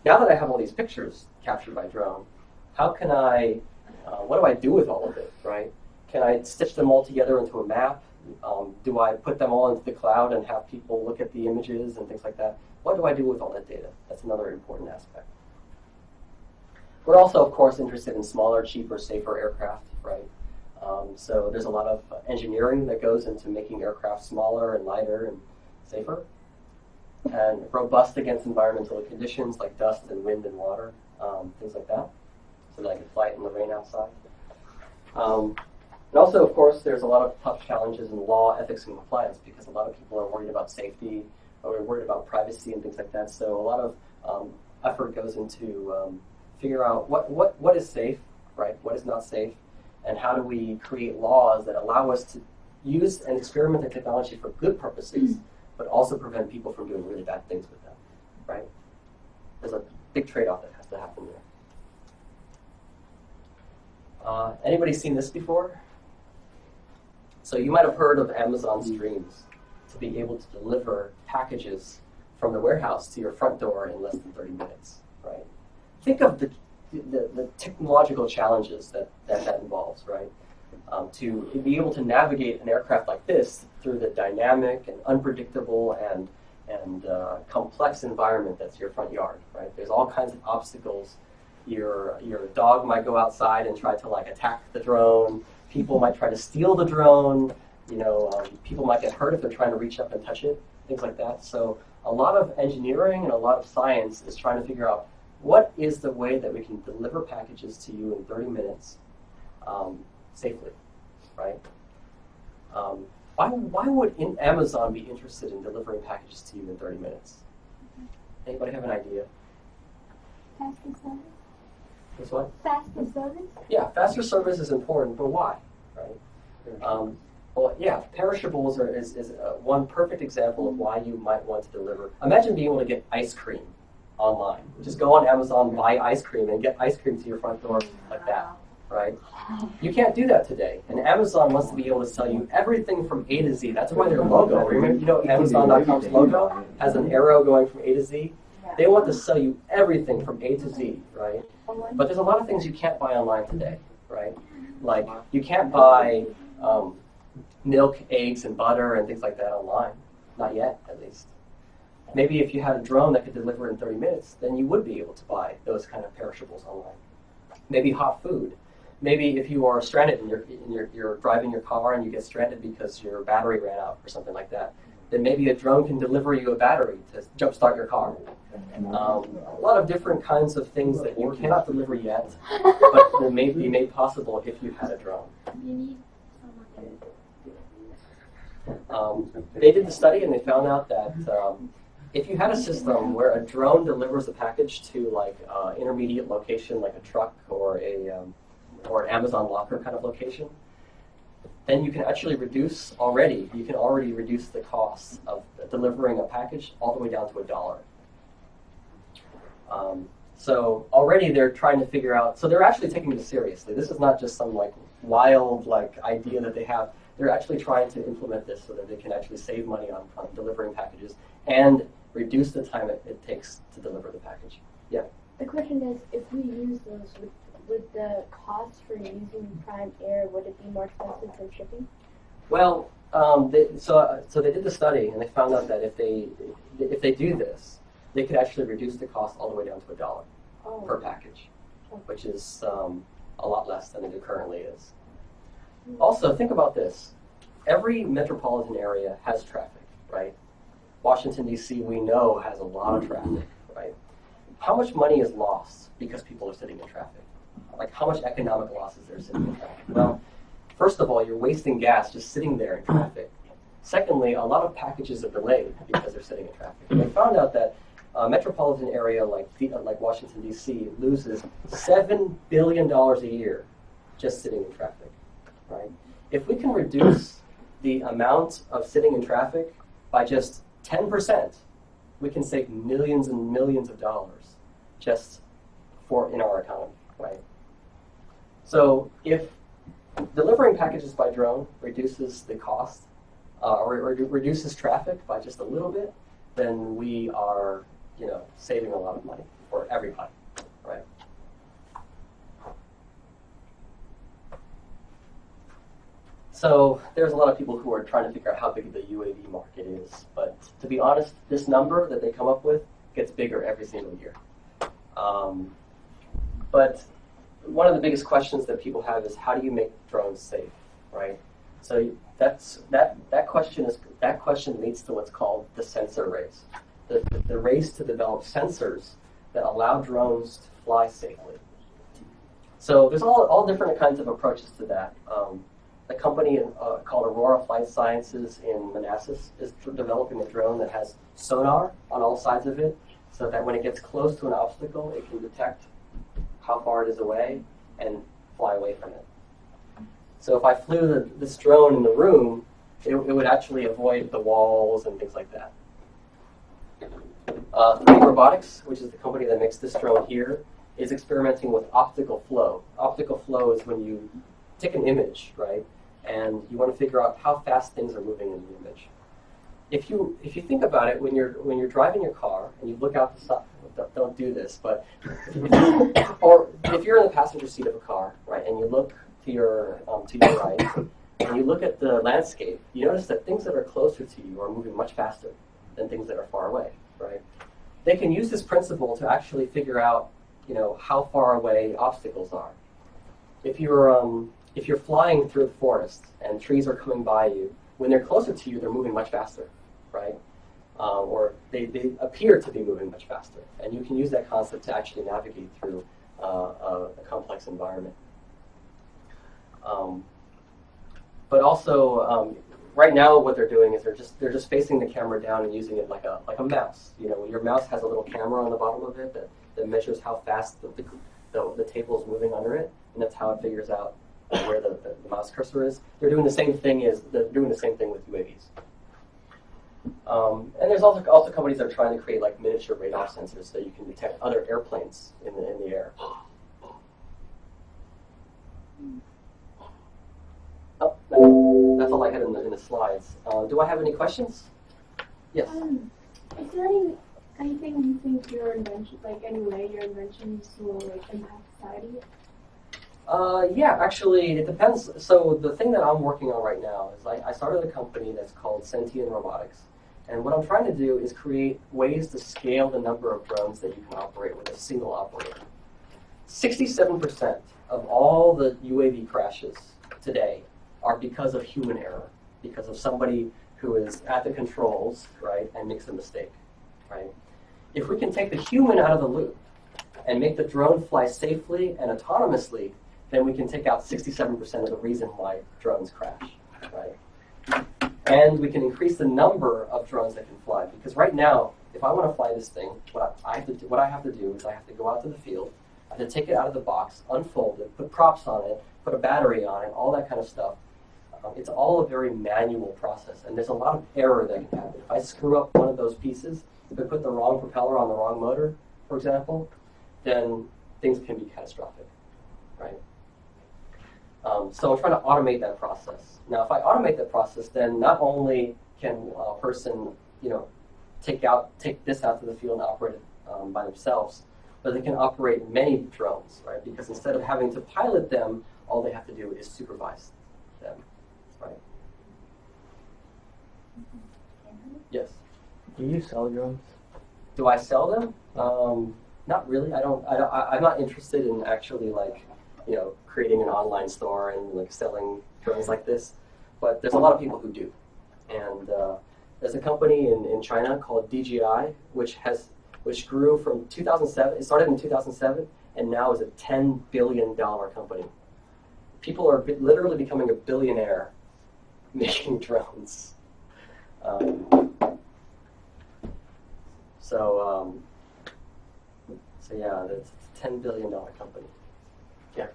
now that I have all these pictures captured by drone, how can I, what do I do with all of it, right? Can I stitch them all together into a map? Do I put them all into the cloud and have people look at the images and things like that? What do I do with all that data? That's another important aspect. We're also, of course, interested in smaller, cheaper, safer aircraft, right? So there's a lot of engineering that goes into making aircraft smaller and lighter and safer, and robust against environmental conditions like dust and wind and water, things like that, so that I can fly it in the rain outside. And also, of course, there's a lot of tough challenges in law, ethics, and compliance, because a lot of people are worried about safety, or worried about privacy and things like that. So a lot of effort goes into figure out what is safe, right? What is not safe, and how do we create laws that allow us to use and experiment the technology for good purposes, but also prevent people from doing really bad things with them, right? There's a big trade-off that has to happen there. Anybody seen this before? So you might have heard of Amazon's dreams to be able to deliver packages from the warehouse to your front door in less than 30 minutes, right? Think of the technological challenges that involves, right? To be able to navigate an aircraft like this through the dynamic and unpredictable and complex environment that's your front yard, right? There's all kinds of obstacles. Your dog might go outside and try to like attack the drone. People might try to steal the drone. People might get hurt if they're trying to reach up and touch it, things like that. So a lot of engineering and a lot of science is trying to figure out what is the way that we can deliver packages to you in 30 minutes safely, right? Why would Amazon be interested in delivering packages to you in 30 minutes? Anybody have an idea? Faster service. This what? Faster service. Yeah, faster service is important, but why, right? Well, yeah, perishables is one perfect example of why you might want to deliver. Imagine being able to get ice cream online. Just go on Amazon, buy ice cream, and get ice cream to your front door like that, right? You can't do that today. And Amazon wants to be able to sell you everything from A to Z. That's why their logo, remember, Amazon.com's logo has an arrow going from A to Z. They want to sell you everything from A to Z, right? But there's a lot of things you can't buy online today, right? Like, you can't buy milk, eggs, and butter and things like that online. Not yet, at least. Maybe if you had a drone that could deliver in 30 minutes, then you would be able to buy those kind of perishables online. Maybe hot food. Maybe if you are stranded and you're driving your car and you get stranded because your battery ran out or something like that, then maybe a drone can deliver you a battery to jumpstart your car. A lot of different kinds of things that you cannot deliver yet, but that may be made possible if you had a drone. You need They did the study and they found out that if you had a system where a drone delivers a package to like an intermediate location, like a truck or an Amazon locker kind of location, then you can actually you can already reduce the cost of delivering a package all the way down to $1. So already they're trying to figure out, so they're actually taking this seriously. This is not just some like wild like idea that they have. They're actually trying to implement this so that they can actually save money on delivering packages and reduce the time it takes to deliver the package. Yeah? The question is, if we use those, would the cost for using Prime Air, would it be more expensive than shipping? Well, so they did the study and they found out that if they do this, they could actually reduce the cost all the way down to $1 per package, which is a lot less than it currently is. Also, think about this. Every metropolitan area has traffic, right? Washington, D.C., we know, has a lot of traffic, right? How much money is lost because people are sitting in traffic? Like, how much economic loss is there sitting in traffic? Well, first of all, you're wasting gas just sitting there in traffic. Secondly, a lot of packages are delayed because they're sitting in traffic. And they found out that a metropolitan area like Washington, D.C. loses $7 billion a year just sitting in traffic. Right? If we can reduce the amount of sitting in traffic by just 10%, we can save millions and millions of dollars just in our economy, right? So if delivering packages by drone reduces the cost or reduces traffic by just a little bit, then we are, saving a lot of money for everybody, right? So there's a lot of people who are trying to figure out how big the UAV market is. But to be honest, this number that they come up with gets bigger every single year. But one of the biggest questions that people have is, how do you make drones safe, right? So that question leads to what's called the sensor race. The race to develop sensors that allow drones to fly safely. So there's all different kinds of approaches to that. The company called Aurora Flight Sciences in Manassas is developing a drone that has sonar on all sides of it, so that when it gets close to an obstacle, it can detect how far it is away and fly away from it. So if I flew this drone in the room, it would actually avoid the walls and things like that. 3D Robotics, which is the company that makes this drone here, is experimenting with optical flow. Optical flow is when you take an image, right, and you want to figure out how fast things are moving in the image. If you think about it, when you're driving your car and you look out don't do this. But or if you're in the passenger seat of a car, right, and you look to your right, and you look at the landscape, you notice that things that are closer to you are moving much faster than things that are far away, right? They can use this principle to actually figure out, how far away obstacles are. If you're flying through the forest and trees are coming by you, when they're closer to you, they're moving much faster, right? Or they appear to be moving much faster. And you can use that concept to actually navigate through a complex environment. But also, right now, what they're doing is they're just facing the camera down and using it like a mouse. Your mouse has a little camera on the bottom of it that measures how fast the table is moving under it, and that's how it figures out where the mouse cursor is. They're doing the same thing with UAVs. And there's also companies that are trying to create like miniature radar sensors so you can detect other airplanes in the air. Oh, that's all I had in the slides. Do I have any questions? Yes. Is there anything you think your invention, your inventions will impact society? Yeah, actually, it depends. So the thing that I'm working on right now is I started a company that's called Sentien Robotics. And what I'm trying to do is create ways to scale the number of drones that you can operate with a single operator. 67% of all the UAV crashes today are because of human error, because of somebody who is at the controls, right, and makes a mistake, right? If we can take the human out of the loop and make the drone fly safely and autonomously, then we can take out 67% of the reason why drones crash, right? And we can increase the number of drones that can fly. Because right now, if I want to fly this thing, what I have to do is I have to go out to the field, I have to take it out of the box, unfold it, put props on it, put a battery on it, all that kind of stuff. It's all a very manual process, and there's a lot of error that can happen. If I screw up one of those pieces, if I put the wrong propeller on the wrong motor, for example, then things can be catastrophic, right? So I'm trying to automate that process. Now, if I automate that process, then not only can a person, take this out to the field and operate it by themselves, but they can operate many drones, right? Because instead of having to pilot them, all they have to do is supervise them, right? Yes. Do you sell drones? Do I sell them? Not really. I'm not interested in actually creating an online store and selling drones like this. But there's a lot of people who do. And there's a company in China called DJI, which grew from 2007. It started in 2007, and now is a $10 billion company. People are literally becoming a billionaire making drones. So yeah, it's a $10 billion company. Yeah.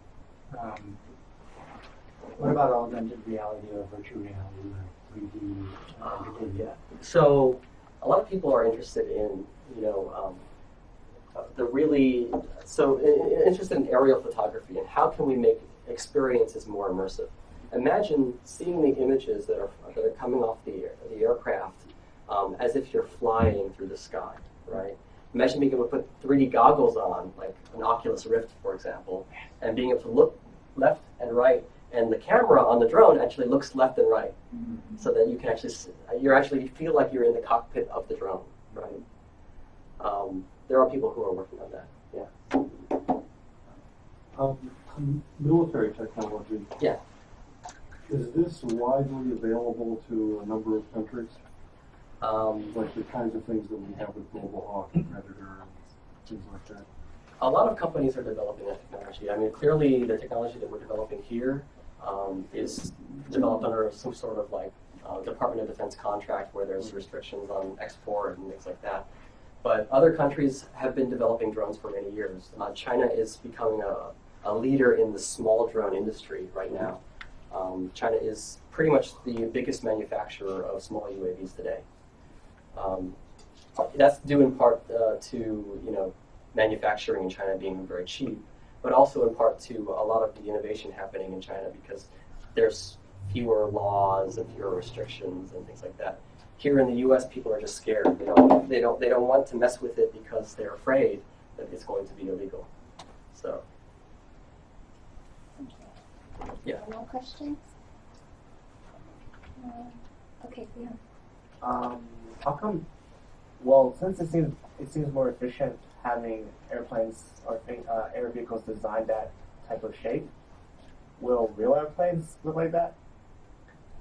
What about augmented reality or virtual reality, 3D? Yeah. So a lot of people are interested in, interested in aerial photography and how can we make experiences more immersive. Imagine seeing the images that are coming off the aircraft as if you're flying through the sky, right? Imagine being able to put 3D goggles on, like an Oculus Rift, for example, and being able to look left and right, and the camera on the drone actually looks left and right, so that you can actually feel like you're in the cockpit of the drone, right? There are people who are working on that. Yeah. Military technology. Yeah. Is this widely available to a number of countries? Like the kinds of things that we have with Global Hawk and Predator and things like that? A lot of companies are developing that technology. I mean, clearly the technology that we're developing here is developed under some sort of Department of Defense contract where there's restrictions on export and things like that. But other countries have been developing drones for many years. China is becoming a leader in the small drone industry right now. China is pretty much the biggest manufacturer of small UAVs today. That's due in part to manufacturing in China being very cheap, but also in part to a lot of the innovation happening in China because there's fewer laws and fewer restrictions and things like that. Here in the U.S., people are just scared. They don't want to mess with it because they're afraid that it's going to be illegal. So, yeah. More questions? Okay, yeah. How come? Well, since it seems more efficient having airplanes or air vehicles designed that type of shape, will real airplanes look like that?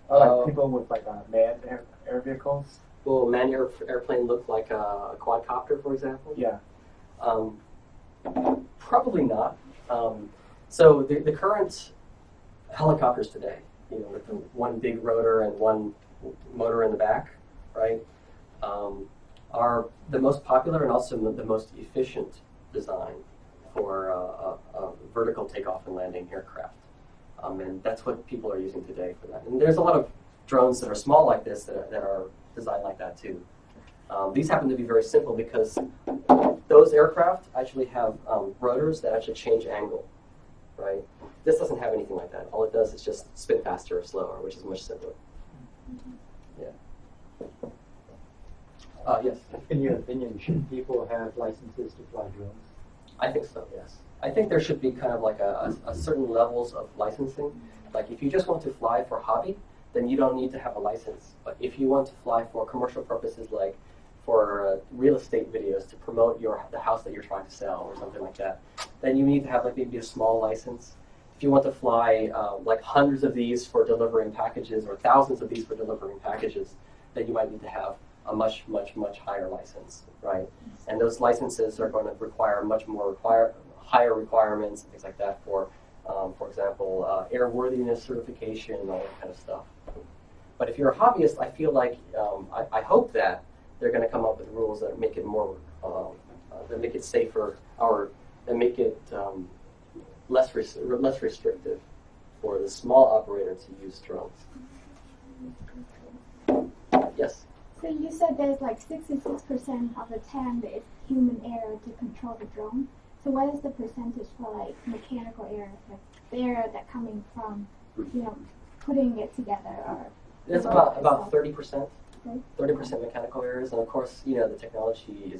Or like people with like manned air vehicles? Will a manned airplane look like a quadcopter, for example? Yeah. Probably not. So the current helicopters today, with the one big rotor and one motor in the back, right, are the most popular and also the most efficient design for a vertical takeoff and landing aircraft. And that's what people are using today for that. And there's a lot of drones that are small like this that are designed like that too. These happen to be very simple because those aircraft actually have rotors that actually change angle, right? This doesn't have anything like that. All it does is just spin faster or slower, which is much simpler. Yeah. Yes? In your opinion, should people have licenses to fly drones? I think so, yes. I think there should be kind of like a certain levels of licensing. Like if you just want to fly for hobby, then you don't need to have a license. But if you want to fly for commercial purposes, like for real estate videos to promote the house that you're trying to sell or something like that, then you need to have like maybe a small license. If you want to fly like hundreds of these for delivering packages or thousands of these for delivering packages, then you might need to have a much, much, much higher license, right? And those licenses are going to require much more higher requirements and things like that for example, airworthiness certification and all that kind of stuff. But if you're a hobbyist, I feel like, I hope that they're going to come up with rules that make it more, that make it safer, or that make it less restrictive for the small operator to use drones. Yes? So you said there's like 66% of the time that it's human error to control the drone. So what is the percentage for like mechanical error, like the error that coming from, putting it together? Or it's about 30%. 30% mechanical errors, and of course, the technology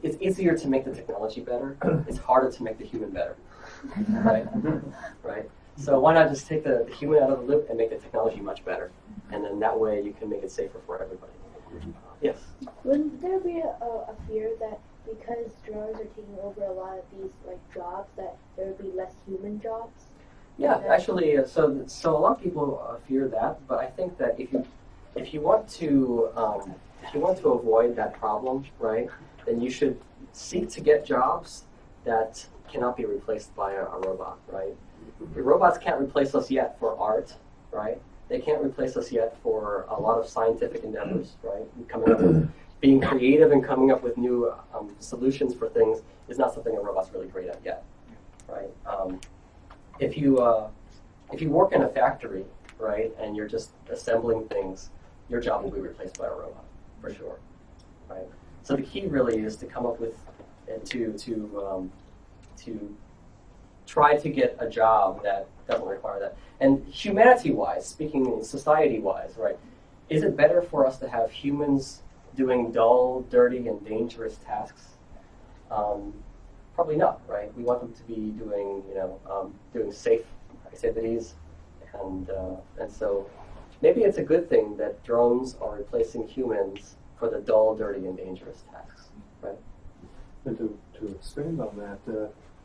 it's easier to make the technology better. It's harder to make the human better, right? Right. So why not just take the human out of the loop and make the technology much better, and then that way you can make it safer for everybody. Yes. Wouldn't there be a fear that because drones are taking over a lot of these like jobs, that there would be less human jobs? Yeah, actually, so a lot of people fear that, but I think that if you want to avoid that problem, right, then you should seek to get jobs that cannot be replaced by a robot, right? The robots can't replace us yet for art, right? They can't replace us yet for a lot of scientific endeavors, right? Being creative and coming up with new solutions for things is not something a robot's really great at yet, right? If you work in a factory, right, and you're just assembling things, your job will be replaced by a robot, for sure, right? So the key really is to come up with to try to get a job that doesn't require that. And humanity-wise, speaking society-wise, right, is it better for us to have humans doing dull, dirty, and dangerous tasks? Probably not, right? We want them to be doing, doing safe activities, and so maybe it's a good thing that drones are replacing humans for the dull, dirty, and dangerous tasks, right? And to expand on that,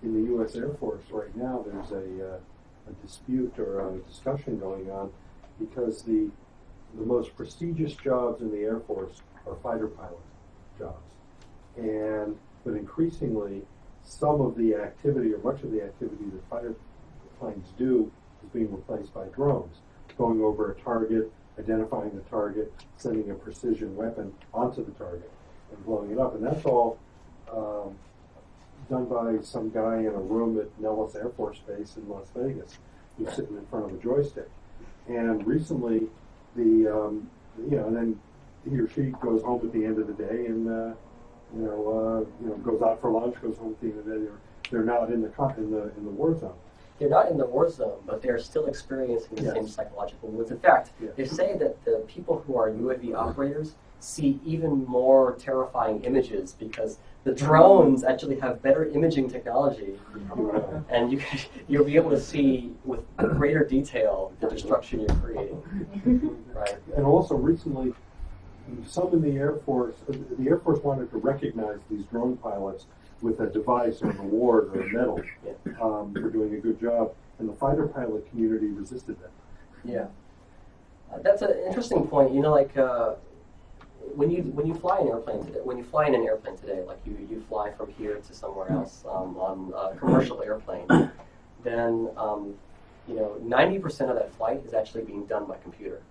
in the U.S. Air Force right now, there's a dispute or a discussion going on because the most prestigious jobs in the Air Force are fighter pilot jobs, but increasingly, some of the activity or much of the activity that fighter planes do is being replaced by drones, going over a target, identifying the target, sending a precision weapon onto the target, and blowing it up. And that's all done by some guy in a room at Nellis Air Force Base in Las Vegas, who's sitting in front of a joystick. And recently, and then he or she goes home at the end of the day and goes out for lunch, goes home at the end of the day. They're not in the war zone. they're not in the war zone, but they're still experiencing the same psychological wounds. In fact, they say that the people who are UAV operators see even more terrifying images because the drones actually have better imaging technology, and you'll be able to see with greater detail the destruction you're creating. Right. And also recently, some in the Air Force wanted to recognize these drone pilots with a device or an award or a medal for doing a good job, and the fighter pilot community resisted that. Yeah, that's an interesting point. You know, like when you fly an airplane today, like you fly from here to somewhere else on a commercial airplane, then 90% of that flight is actually being done by computer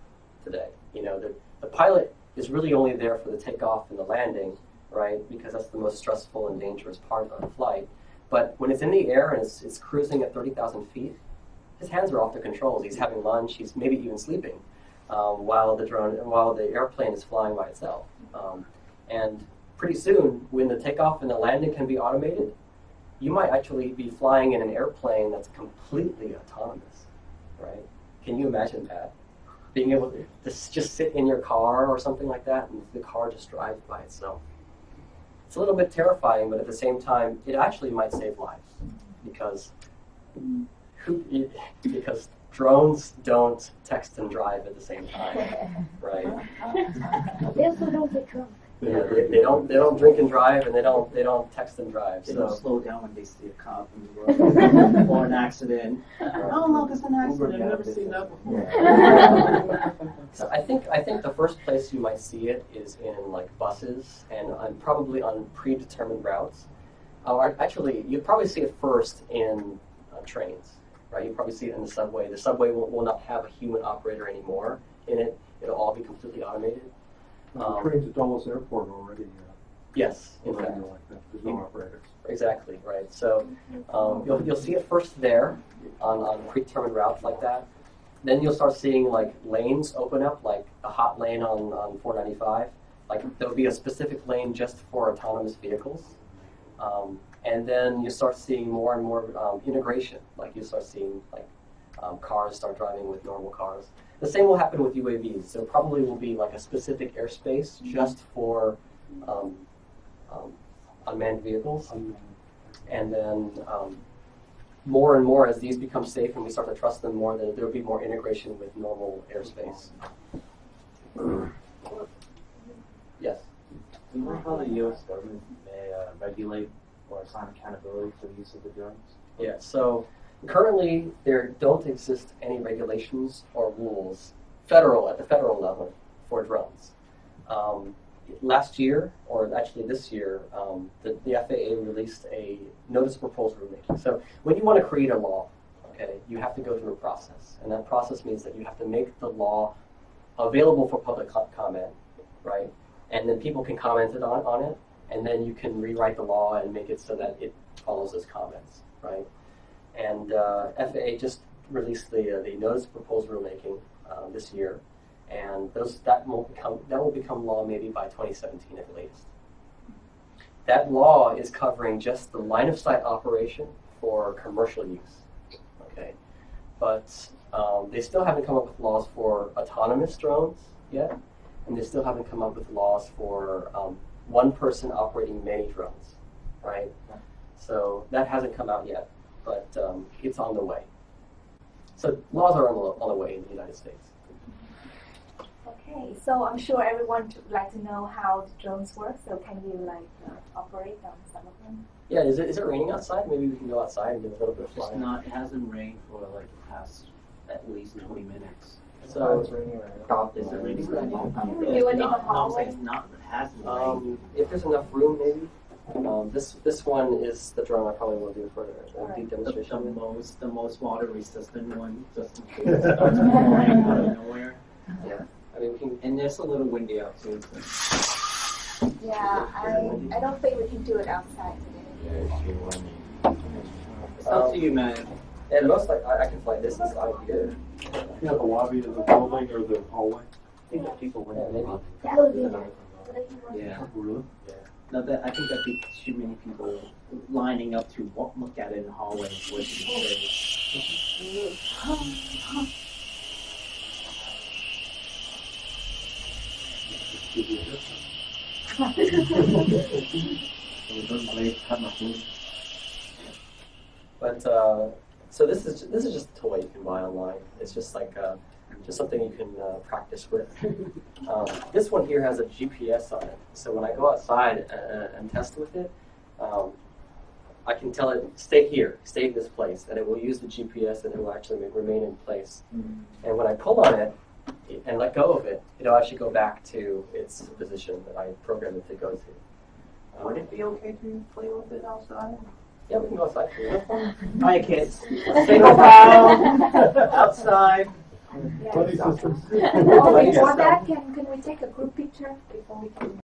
today. You know, the pilot is really only there for the takeoff and the landing, right? Because that's the most stressful and dangerous part of the flight. But when it's in the air and it's cruising at 30,000 feet, his hands are off the controls. He's having lunch. He's maybe even sleeping while the airplane is flying by itself. And pretty soon, when the takeoff and the landing can be automated, you might actually be flying in an airplane that's completely autonomous, right? Can you imagine that? Being able to just sit in your car or something like that, and the car just drives by itself. It's a little bit terrifying, but at the same time, it actually might save lives because drones don't text and drive at the same time, right? They also don't get drunk. Yeah, they don't drink and drive, and they don't text and drive. They So don't slow down when they see a cop in the road or an accident. Oh, look, it's an accident. I've never seen that before. So I think the first place you might see it is in like buses and probably on predetermined routes. Actually, you probably see it first in trains, right? You probably see it in the subway. The subway will not have a human operator anymore in it. It'll all be completely automated. The trains at Dulles Airport already. Yes, in already fact. are like that. There's no operators. Exactly, right. So you'll see it first there on predetermined routes like that. Then you'll start seeing like lanes open up, like a hot lane on 495. Like there'll be a specific lane just for autonomous vehicles. And then you start seeing more and more integration. Like you start seeing like cars start driving with normal cars. The same will happen with UAVs. There probably will be like a specific airspace just for unmanned vehicles. And then more and more as these become safe and we start to trust them more, there will be more integration with normal airspace. Yes? Do you know how the U.S. government may regulate or assign accountability for the use of the drones? Yeah, so currently there don't exist any regulations or rules at the federal level for drones. Last year, or actually this year, the FAA released a notice of proposed rulemaking. So when you want to create a law, okay, you have to go through a process. And that process means that you have to make the law available for public comment, right? And then people can comment on it, and then you can rewrite the law and make it so that it follows those comments, right? And FAA just released the notice of proposed rulemaking this year, and that will become law maybe by 2017 at the latest. That law is covering just the line of sight operation for commercial use, okay? But they still haven't come up with laws for autonomous drones yet, and they still haven't come up with laws for one person operating many drones, right? So that hasn't come out yet, but it's on the way. So laws are on the way in the United States. Okay, so I'm sure everyone would like to know how the drones work. So can you operate on some of them? Yeah, is it raining outside? Maybe we can go outside and do a little bit of flying. It hasn't rained for like the past at least 20 minutes. So Is it raining right now? You in the hallway? It hasn't rained. if there's enough room, maybe. This one is the drone I probably will do for a deep demonstration. The most water resistant one, just in case it starts pouring out of nowhere. Yeah, I mean we can. And it's a little windy out too. Yeah, I don't think we can do it outside today. It's up to you, man. And the most I can fly this is out here. Yeah, the lobby of the building or the hallway. I think that people went Yeah, maybe. That would be nice. Yeah. Really? Yeah. No, that I think that'd be too many people lining up to look at it in the hallway and listening to it. But so this is just a toy you can buy online. It's just like just something you can practice with. This one here has a GPS on it, so when I go outside and test with it, I can tell it stay here, stay in this place, and it will use the GPS and it will actually remain in place. And when I pull on it and let go of it, it'll actually go back to its position that I programmed it to go to. Would it be okay to play with it outside? Yeah, we can go outside. Hi, kids. Single file outside. Yeah. Buddy systems. Oh, before that, can we take a group picture before we can?